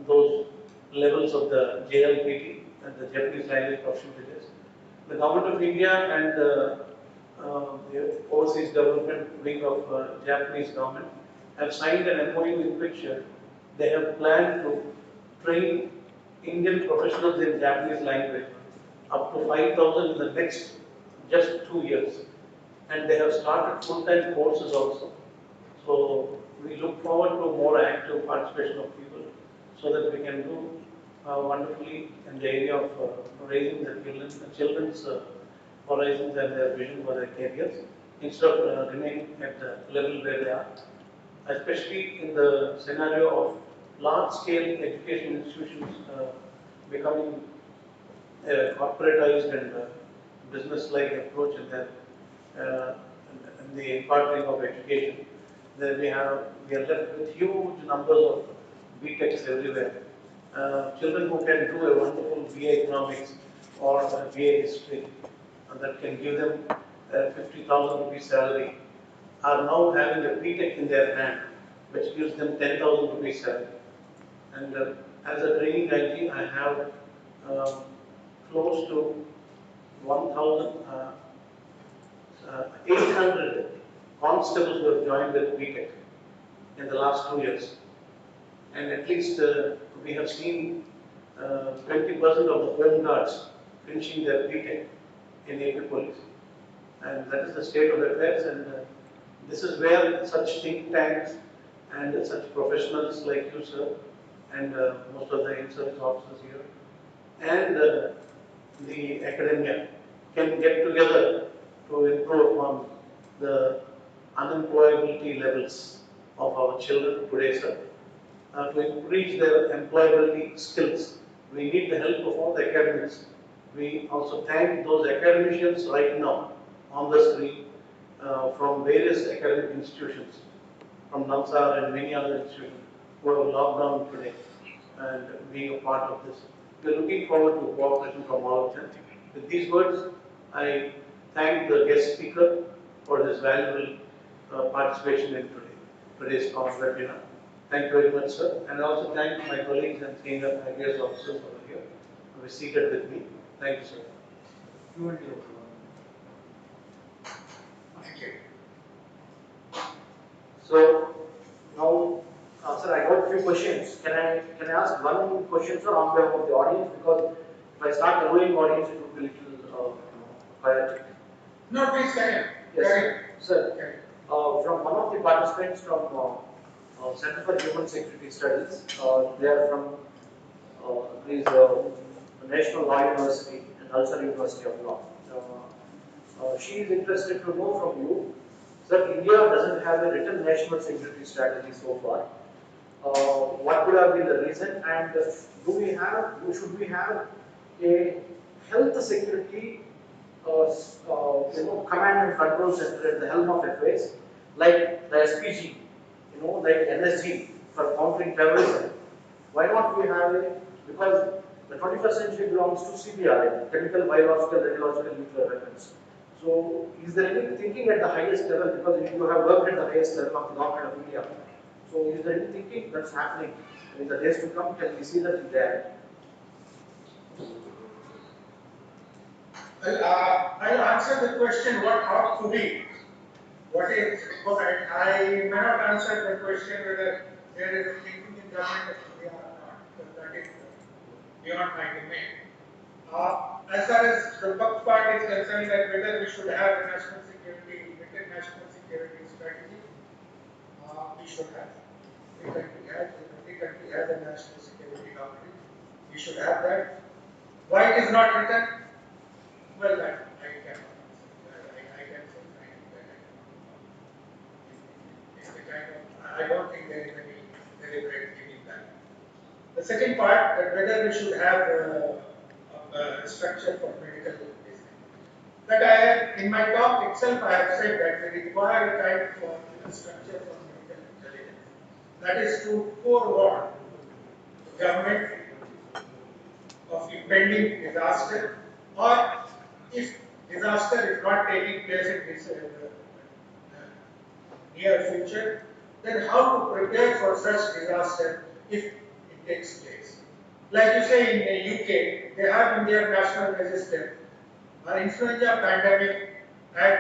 those levels of the JLPT and the Japanese language proficiency test. The government of India and the overseas development wing of Japanese government have signed an MOU in which they have planned to train Indian professionals in Japanese language up to 5,000 in the next just 2 years. And they have started full-time courses also. So we look forward to more active participation of people so that we can do wonderfully in the area of raising the children's horizons and their vision for their careers instead of remaining at the level where they are, especially in the scenario of large-scale education institutions becoming corporatized and business-like approach in the imparting of education. Then we are left with huge numbers of BTechs everywhere. Children who can do a wonderful BA economics or a BA history that can give them 50,000 rupees salary are now having a BTech in their hand, which gives them 10,000 rupees salary. And as a training IG, I have close to 1,800 constables who have joined with BTech in the last 2 years. And at least we have seen 20% of the home guards finishing their BTech in AP Police. And that is the state of affairs, and this is where such think tanks and such professionals like you, sir, and most of the in-service officers here, and the academia can get together to improve upon the unemployability levels of our children today, sir. To increase their employability skills, we need the help of all the academics. We also thank those academicians right now on the screen from various academic institutions, from Nalsar and many other institutions who have locked down today and being a part of this. We are looking forward to cooperation from all of them. With these words, I thank the guest speaker for his valuable participation in today's webinar. Thank you very much, sir. And I also thank my colleagues and senior IPS officers over here who are seated with me. Thank you, sir. Thank you. So now Sir, I got a few questions. Can I ask one question, sir, on behalf of the audience? Because if I start allowing audience, it would be little chaotic. No, please carry on. Yes, Carry on. sir. From one of the participants from Center for Human Security Studies, they are from this National Law University and also University of Law. She is interested to know from you, sir, India doesn't have a written national security strategy so far. What could have been the reason, and should we have a health security command and control center at the helm of affairs, like the SPG, like NSG for countering terrorism? Why not we have a, because the 21st century belongs to CBRN, chemical, biological, radiological, nuclear weapons. So, is there any thinking at the highest level, because you have worked at the highest level of the government of India? So, is there any thinking that's happening in the days to come? Can we see that in there? Well, I'll answer the question what ought to be. What is required? I may not answer the question whether there is a thinking in government of India or not, because that is beyond my domain. As far as the first part is concerned, that whether we should have a national security, international security strategy, we should have. Every country has a national security doctrine. We should have that. Why it is not written? Well, that I cannot answer. I can say frankly that I cannot. It's the kind of, I don't think there is any deliberate thing in that. The second part, that whether we should have a structure for medical business. That I have, in my talk itself, I have said that we require a type of structure for medical intelligence. That is to forewarn the government of impending disaster, or if disaster is not taking place in this near future, then how to prepare for such disaster if it takes place. Like you say in the UK, they have in their national register an influenza pandemic and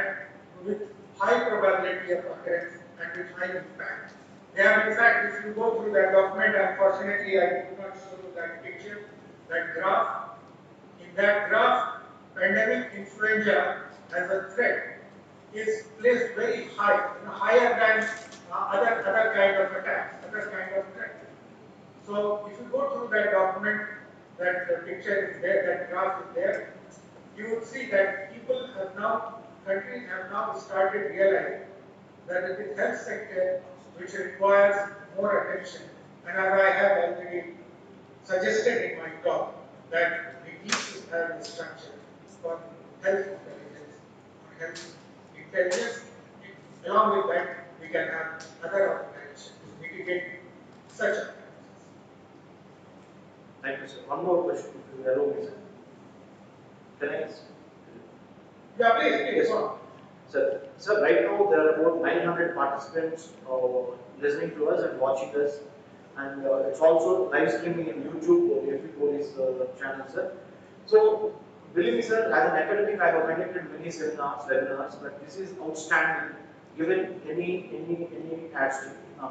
with high probability of occurrence and with high impact. They have, in fact, if you go through that document, unfortunately I could not show you that picture, that graph. In that graph, pandemic influenza as a threat is placed very high, higher than other kind of attacks, other kind of threat. So if you go through that document, that picture is there, that graph is there, you will see that people have now, countries have now started realizing that it is health sector which requires more attention. And as I have already suggested in my talk, that we need to have a structure for health intelligence. Along with that, we can have other organizations to mitigate such occurrences. Thank you, sir. One more question, if you allow me, sir. Can I ask? Yeah, please. Yes, sir. Sir, right now there are about 900 participants listening to us and watching us, and it's also live streaming in YouTube or APPolice channel, sir. So, believe me, sir, as an academic, I have conducted many webinars, but this is outstanding given any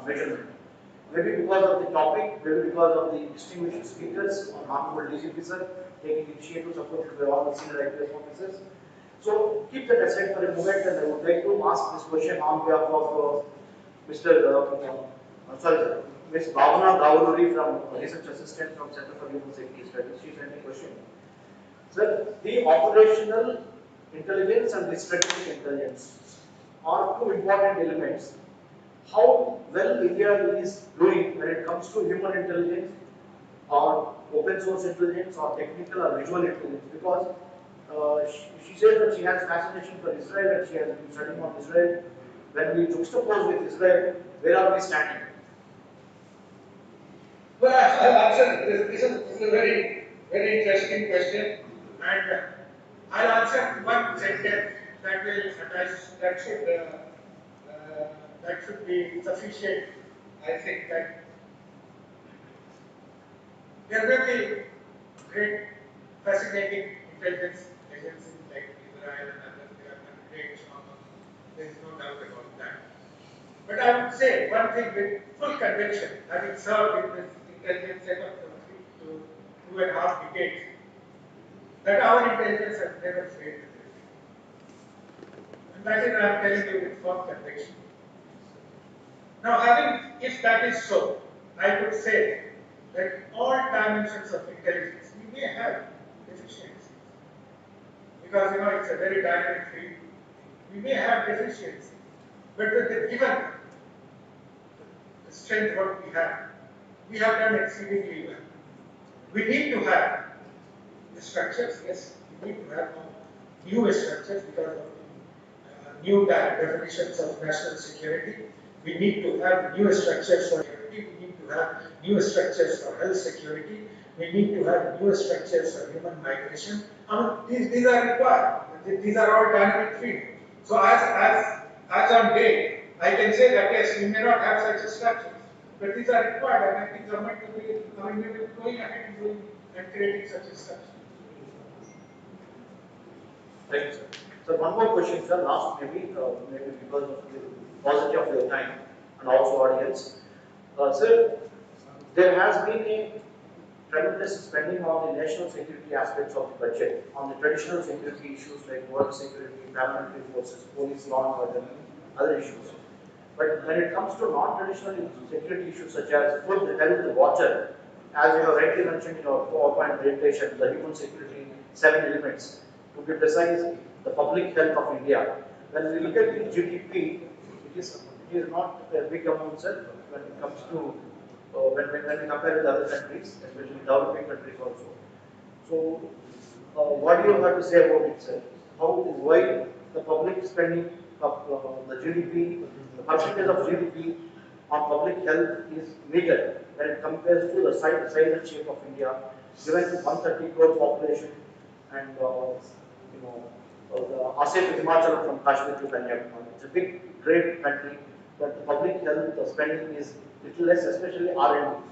measurement. Maybe because of the topic, maybe because of the distinguished speakers on honorable DGP sir, taking initiative supported by all the senior IPS officers. So keep that aside for a moment, and I would like to ask this question on behalf of Ms. Bhavana Gavururi from Research Assistant from Center for Human Security Studies. She sent a question. Sir, the operational intelligence and the strategic intelligence are two important elements. How well India is doing when it comes to human intelligence or open source intelligence or technical or visual intelligence, because she says that she has fascination for Israel and she has been studying on Israel. When we juxtapose with Israel, where are we standing? Well, I'll answer this. This is a very interesting question, and I'll answer one sentence that should be sufficient. I think that there will be great, fascinating intelligence agencies like Israel and others. They have done great job. There is no doubt about that. But I would say one thing with full conviction, having served in this intelligence setup for 2.5 decades, that our intelligence has never failed. And that is, I am telling you with firm conviction. Now, if that is so, I could say that all dimensions of intelligence, we may have deficiencies. Because, it's a very dynamic field. We may have deficiencies. But given the strength what we have done exceedingly well. We need to have the structures, yes, we need to have new structures because of new definitions of national security. We need to have new structures for security. We need to have new structures for health security. We need to have new structures for human migration. These are required. These are all dynamic fields. So as on date, I can say that yes, we may not have such structures, but these are required, and I think government will be going ahead and doing and creating such structures. Thank you, sir. So one more question, sir. Last, maybe because of the paucity of your time and also audience. Sir, there has been a tremendous spending on the national security aspects of the budget, on the traditional security issues like border security, paramilitary forces, police, law and order, other issues. But when it comes to non-traditional security issues such as food, health, water, as you have rightly mentioned in your PowerPoint presentation, the human security 7 elements, to be precise, the public health of India. When we look at the GDP, it is not a big amount, sir, when it comes to when we compare with other countries, especially developing countries also. So, what do you have to say about it, sir? Why the public spending of the GDP, the percentage of GDP on public health is meager when it compares to the size and shape of India, given 130 crore population and the Asif Himachal from Kashmir to Kanyakumari. It's a big, great country, but the public health spending is little less, especially R&D.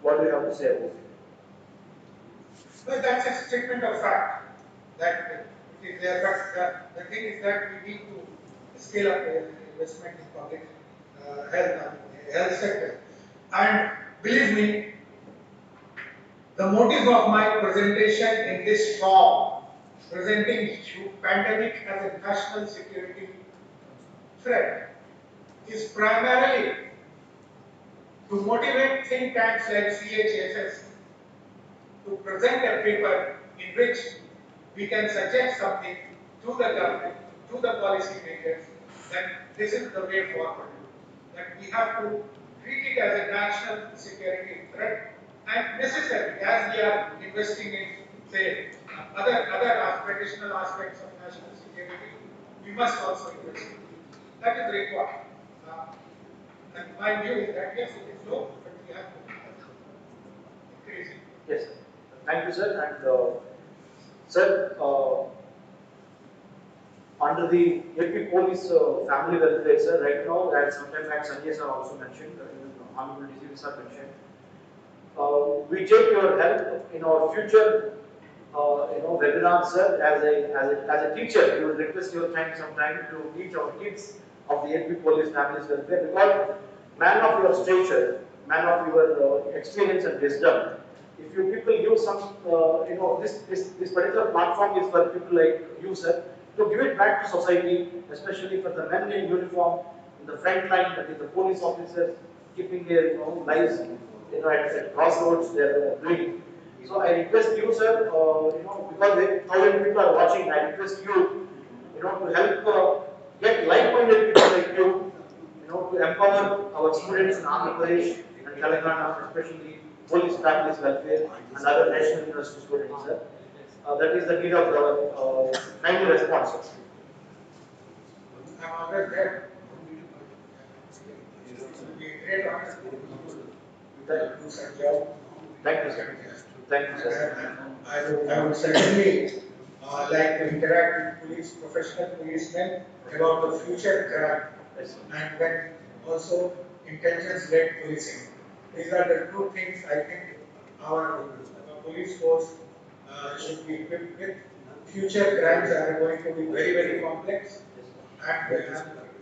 What do you have to say about it? Well, that's a statement of fact that it is there, but the thing is that we need to scale up the investment in public health sector. And believe me, the motive of my presentation in this form, presenting pandemic as a national security threat, is primarily to motivate think tanks like CHSS to present a paper in which we can suggest something to the government, to the policy makers, that this is the way forward. That we have to treat it as a national security threat and necessary as we are investing in, say, other traditional aspects of national security, we must also invest in. That is required. And my view is that yes, it is low, but we have to increase it. Yes, sir. Thank you, sir. And sir, under the AP Police Family Welfare, sir, right now, as sometimes like Sanjay sir also mentioned, Honorable DCP sir mentioned, we take your help in our future, webinars, sir. As a teacher, we will request your time sometime to teach our kids of the AP Police Families Welfare, because man of your stature, man of your experience and wisdom, if you people use some, this particular platform is for people like you, sir, to give it back to society, especially for the men in uniform in the front line, that is the police officers, keeping their lives at crossroads they are doing. So I request you, sir, because 1,000 people are watching, I request you, to help get like-minded people like you, to empower our students in Andhra Pradesh and Telangana, especially police families welfare and other national university students, sir. That is the need of our timely responses. I'm always there. It will be a great honor to do such job. Thank you, sir. Thank you, sir. I would certainly like to interact with professional policemen about the future crime, and then also intelligence-led policing. These are the two things I think our police force should be equipped with. Future crimes are going to be very, very complex, and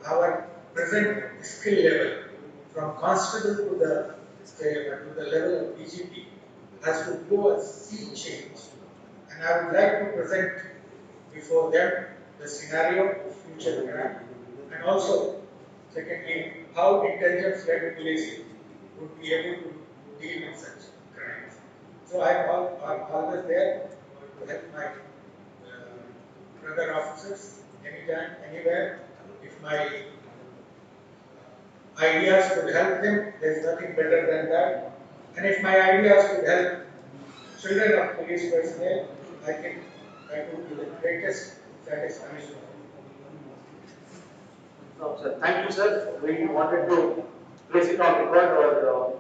our present skill level from constable to the level of DGP has to go a sea change. And I would like to present before them the scenario of future crime and also, secondly, how intelligence-led policing would be able to deal with such crimes. So I'm always there to help my brother officers anytime, anywhere. If my ideas could help them, there's nothing better than that. And if my ideas could help children of police personnel, I think that would be the greatest satisfaction. No, sir. Thank you, sir. We wanted to place it on record our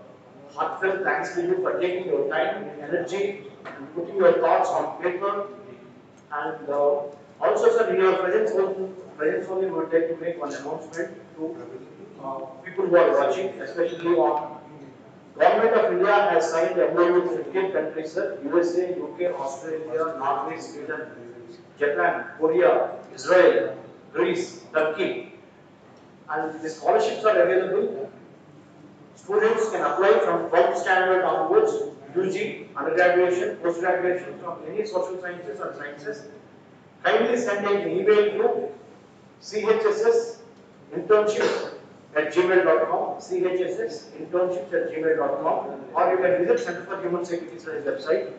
heartfelt thanks to you for taking your time and energy and putting your thoughts on paper. And also, sir, in your presence only, we would like to make one announcement to people who are watching, especially on Government of India has signed a MOU with 15 countries, sir. USA, UK, Australia, Norway, Sweden, Japan, Korea, Israel, Greece, Turkey. And the scholarships are available. Students can apply from 12th standard onwards, UG, undergraduation, post-graduation from any social sciences or sciences. Kindly send an email to chssinternships@gmail.com, chssinternships@gmail.com, or you can visit Center for Human Security Studies website.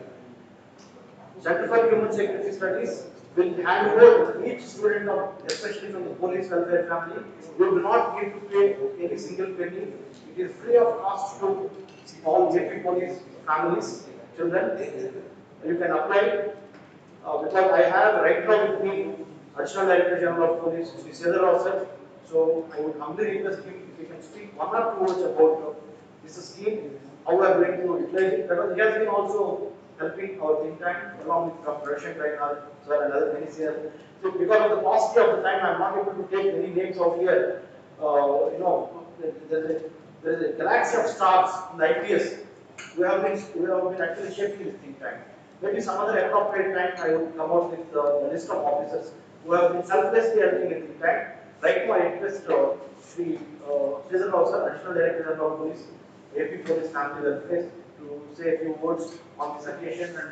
Center for Human Security Studies will hand over each student of, especially from the police welfare family. You do not need to pay any single penny. It is free of cost to all AP police families, children. You can apply because I have right now with me Additional Director General of Police, Mr. Sedar sir. So I would humbly request him if he can speak one or two words about this scheme, how we are going to utilize it. Because he has been also helping our think tank along with from Russian Trainer, sir, and other many here. So because of the paucity of the time, I am not able to take many names out here. There is a galaxy of stars in the IPS. We have been actually shaping this think tank. Maybe some other appropriate time I would come out with the list of officers who have been selflessly helping in think tank. Right now, I request Sri Cesar sir, Additional Director General of Police, AP Police Family Welfare, to say a few words on this occasion and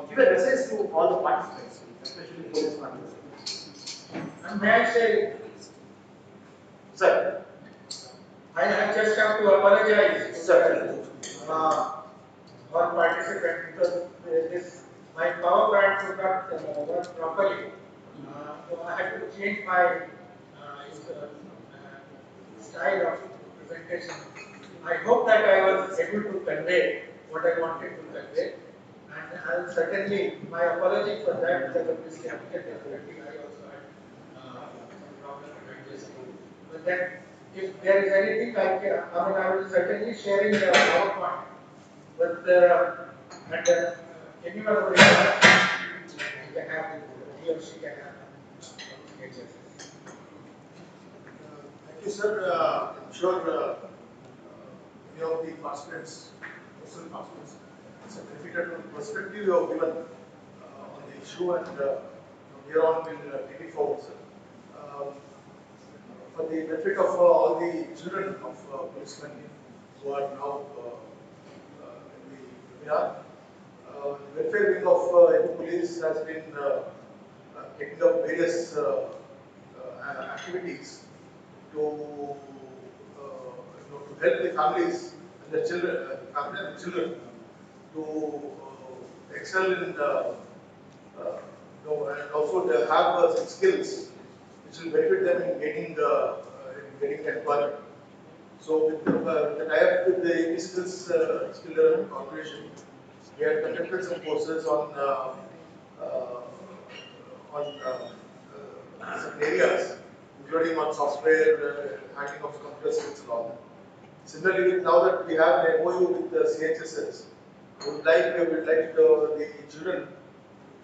give a message to all the participants, especially police families. And may I say, sir, I just have to apologize sir. All participants because my power plant could not work properly. So I had to change my style of presentation. I hope that I was able to convey what I wanted to convey. And I'll certainly, my apology for that because of this capital difficulty, I also had some problem with this. But then, if there is anything I will certainly share in the PowerPoint. But anyone who requires, he can have it, he or she can have it. Thank you, sir. I'm sure many of the participants, personal participants, it's a benefited perspective you have given on the issue, and from here on we'll take it forward, sir. For the benefit of all the children of policemen who are now in the webinar, the welfare wing of AP Police has been taking up various activities to to help the families and their children, family and children to excel in and also to have some skills which will benefit them in getting employment. So with the tie-up with the AP Skills Skill Development Corporation, we had conducted some courses on certain areas, including on software, handling of computer skills and all that. Similarly, now that we have an MOU with the CHSS, we would like the children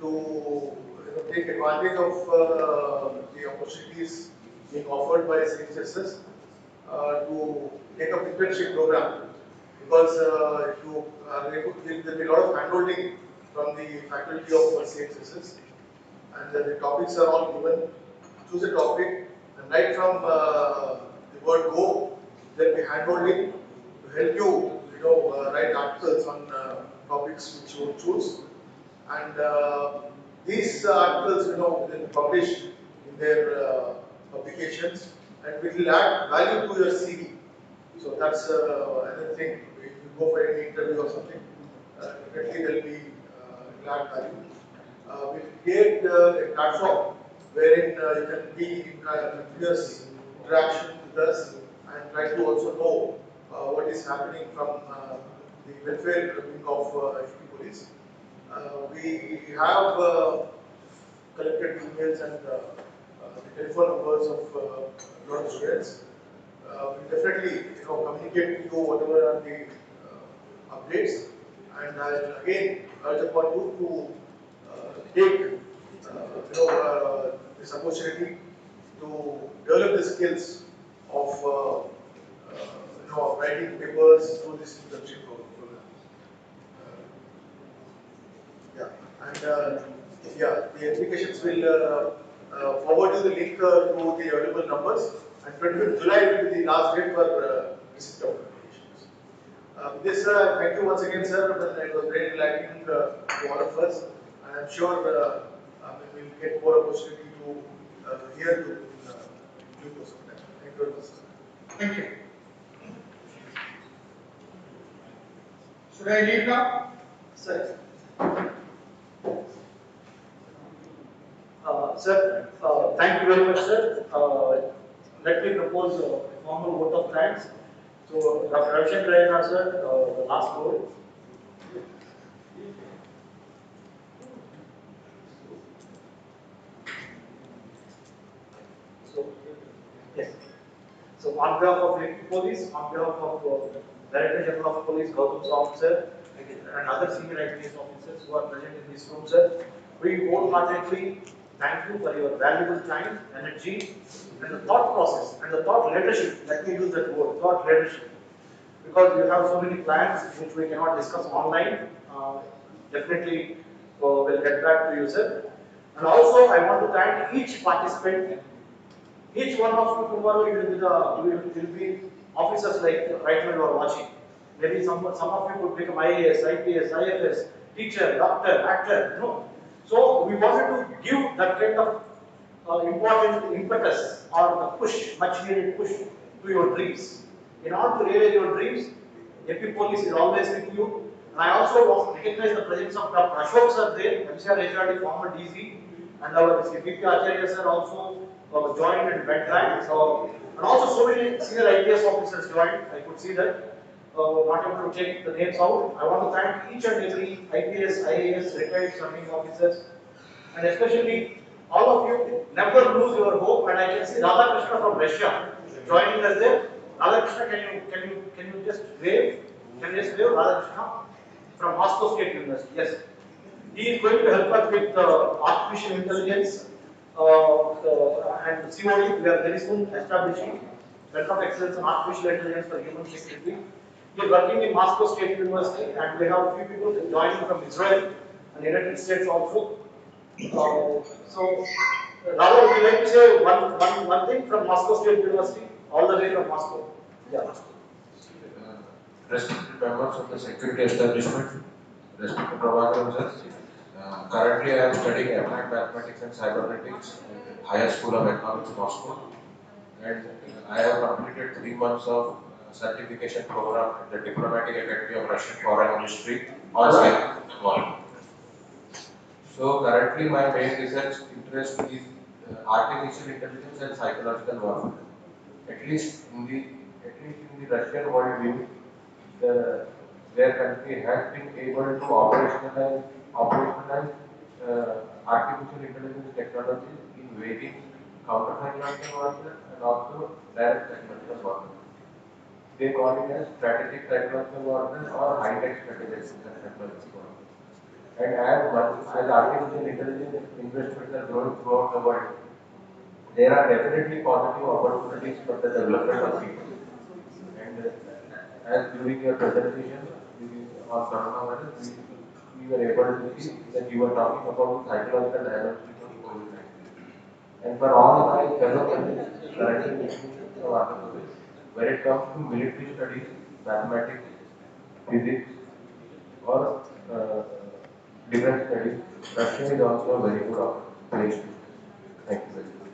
to take advantage of the opportunities being offered by CHSS to take up internship program, because if you are able to, there will be a lot of handholding from the faculty of CHSS, and the topics are all given. Choose a topic, and right from the word go, there'll be handholding to help you, write articles on topics which you choose. And these articles, will be published in their publications, and it will add value to your CV. So that's another thing. If you go for any interview or something, definitely there will be add value. We create a platform wherein you can be in continuous interaction with us and try to also know what is happening from the welfare wing of FP Police. We have collected emails and the telephone numbers of a lot of students. We definitely, communicate with you whatever are the updates, and I again urge upon you to take, this opportunity to develop the skills of, writing papers through this internship program. Yeah, and the applications will forward you the link to the available numbers, and 25th July will be the last date for receipt of applications. Thank you once again, sir. It was very enlightening to all of us, and I'm sure we will get more opportunity to hear you in due course of time. Thank you very much, sir. Thank you. Should I leave now? Sir. Thank you very much, sir. Let me propose a formal vote of thanks. So, Dr. Ravishankar, sir, the last word. So, yes. So, on behalf of AP Police, on behalf of Director General of Police, Gautam's officer, and other senior IPS officers who are present in this room, sir, we wholeheartedly thank you for your valuable time, energy, and the thought process and the thought leadership. Let me use that word, thought leadership, because you have so many plans which we cannot discuss online. Definitely, we'll get back to you, sir. And also, I want to thank each participant. Each one of you tomorrow will be officers like right now you are watching. Maybe some of you could become IAS, IPS, IFS, teacher, doctor, actor. So we wanted to give that kind of important impetus or the push, much needed push to your dreams. In order to realize your dreams, AP Police is always with you. And I also recognize the presence of Dr. Ashok sir there, MCR HRD, former DC, and our VP Acharya sir also joined and went back. And also so many senior IPS officers joined. I could see that. Not able to take the names out. I want to thank each and every IPS, IAS, retired serving officers, and especially all of you. Never lose your hope. And I can see Radha Krishna from Russia joining us there. Radha Krishna, can you just wave? Can you just wave, Radha Krishna from Moscow State University? Yes. He is going to help us with artificial intelligence and COD. We are very soon establishing Center of Excellence in Artificial Intelligence for Human Security. We are working in Moscow State University, and we have a few people joining from Israel and United States also. Radha, would you like to say one thing from Moscow State University, all the way from Moscow? Yeah. Respected members of the security establishment, respected Prabhakaran sir. Currently, I am studying applied mathematics and cybernetics at Higher School of Economics, Moscow, and I have completed 3 months of certification program at the Diplomatic Academy of Russian Foreign Ministry on cyber. So currently, my main research interest is artificial intelligence and psychological warfare. At least in the Russian worldview, their country has been able to operationalize artificial intelligence technology in waging counter-psychological warfare and also direct psychological warfare. They call it as strategic psychological warfare or high-tech strategic psychological warfare. And as artificial intelligence investments are growing throughout the world, there are definitely positive opportunities for the development of people. And as during your presentation on coronavirus, we were able to see that you were talking about the psychological dimensions of COVID-19. and for all my fellow colleagues currently listening to Andhra Pradesh, when it comes to military studies, mathematics, physics, or uh, defense studies, Russia is also a very good place. Thank you very much.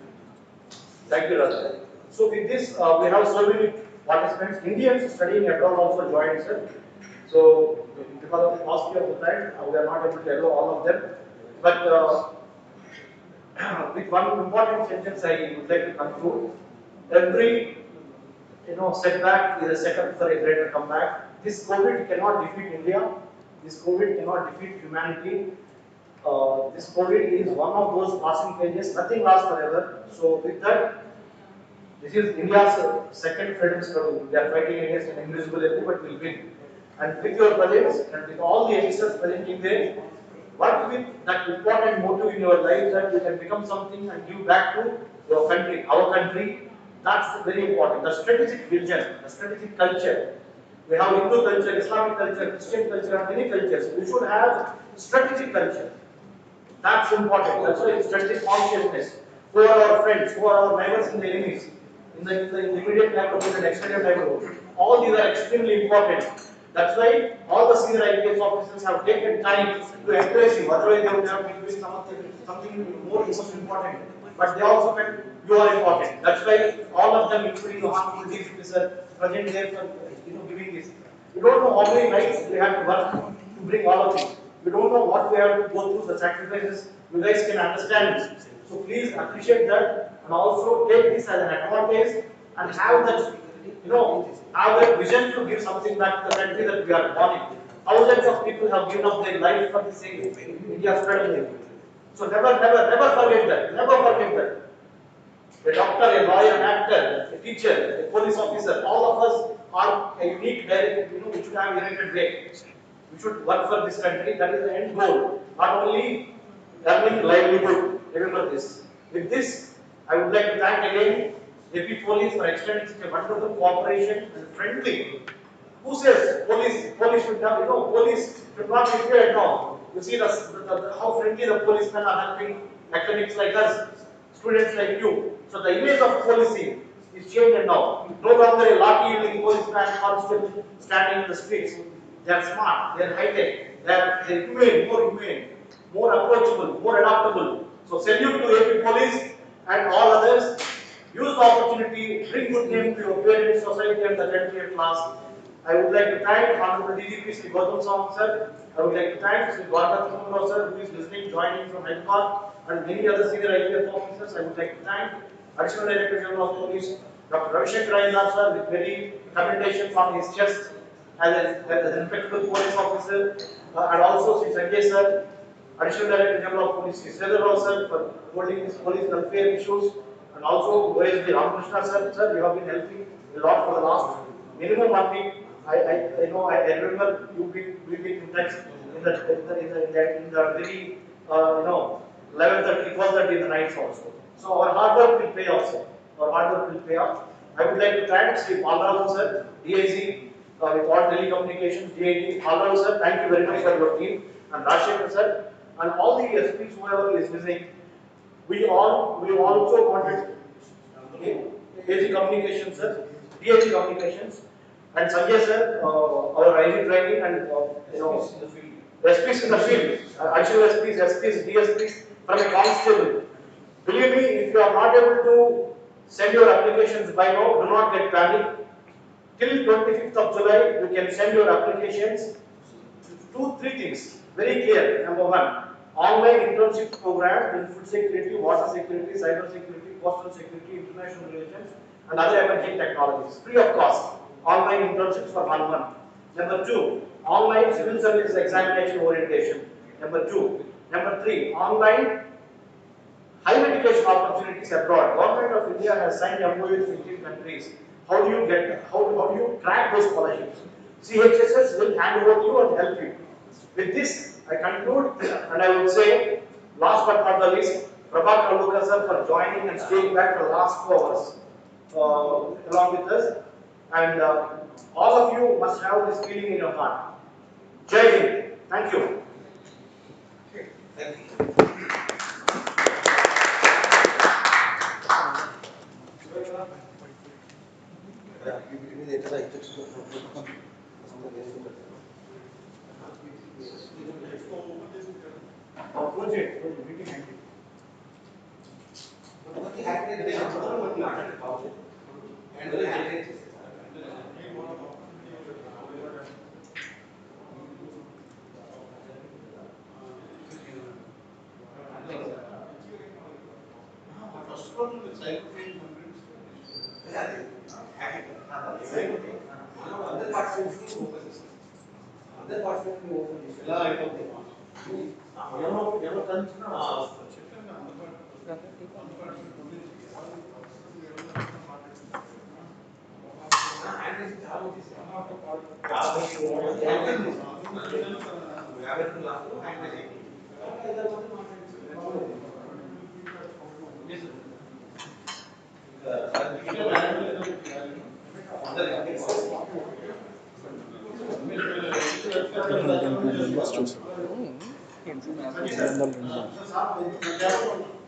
Thank you, Raj. So with this, we have so many participants. Indians studying abroad also joined, sir. So because of the paucity of the time, we are not able to allow all of them. But with one important sentence, I would like to conclude. Every setback is a setup for a greater comeback. This COVID cannot defeat India. This COVID cannot defeat humanity. This COVID is one of those passing phases. Nothing lasts forever. So with that, this is India's second freedom struggle. We are fighting against an invisible enemy, but we'll win. And with your presence and with all the youngsters presenting there, work with that important motive in your life that you can become something and give back to your country, our country. That's very important. The strategic vision, the strategic culture. We have Hindu culture, Islamic culture, Christian culture, and many cultures. We should have strategic culture. That's important. That's why strategic consciousness. Who are our friends? Who are our neighbors and the enemies? In the immediate neighborhood and extended neighborhood. All these are extremely important. That's why all the senior IPS officers have taken time to encourage you. Otherwise, they would have been doing something more important. But they also meant you are important. That's why all of them, including the honorable DCP sir, present there for giving this. You don't know how many nights we have to work to bring all of you. We don't know what we have to go through, the sacrifices. You guys can understand this. So please appreciate that and also take this as an advantage and have that, have that vision to give something back to the country that we are born in. Thousands of people have given up their life for the sake of India's freedom. So never forget that. Never forget that. A doctor, a lawyer, an actor, a teacher, a police officer, all of us are a unique direct, we should have united way. We should work for this country. That is the end goal. Not only earning livelihood. Remember this. With this, I would like to thank again AP Police for extending such a wonderful cooperation and friendly. Who says police should have, police should not be feared now. You see how friendly the policemen are helping academics like us, students like you. So the image of policing is changed now. No longer a lathi wielding policeman constable standing in the streets. They are smart, they are high tech, they are humane, more approachable, more adaptable. So salute to AP Police and all others. Use the opportunity, bring good name to your parents, society and the country at last. I would like to thank Honorable DGP Sri Gautam Sawant sir. I would like to thank Sri Gautam Sawant sir who is listening, joining from Hyderabad and many other senior IPS officers. I would like to thank Additional Director General of Police Dr. Ravishankar Iyengar sir with very commendation from his chest as an impeccable police officer and also Sri Sanjay sir, Additional Director General of Police Sri Sridhar Rao sir for holding these police welfare issues and also OSD Ramakrishna sir, you have been helping a lot for the last minimum 1 week. I remember we've been in touch in the very 11:30, 12:30 in the nights also. So our hard work will pay off, sir. Our hard work will pay off. I would like to thank Sri Balraman sir, DIG with all telecommunications, DIG. Balraman sir, thank you very much for your team and Rajshekar sir and all the SPs whoever is listening. We also wanted AG Communications sir, DIG Communications. And Sanjay sir, our IG training and SPs in the field, additional SPs, DSPs from a constable. Believe me, if you are not able to send your applications by now, do not get panicked. Till 25th of July, you can send your applications. 2-3 things, very clear. Number one, online internship program in food security, water security, cyber security, coastal security, international relations, and other emerging technologies, free of cost. Online internships for 1 month. Number 2, online civil service examination orientation. Number 2. Number 3, online higher education opportunities abroad. Government of India has signed MOUs with 15 countries. How do you track those scholarships? CHSS will hand over you and help you. With this, I conclude and I would say, last but not the least, Prabhakar Luka sir for joining and staying back for the last 2 hours along with us. And all of you must have this feeling in your heart. Jai Hind. Thank you. Thank you. చూసాను 200 200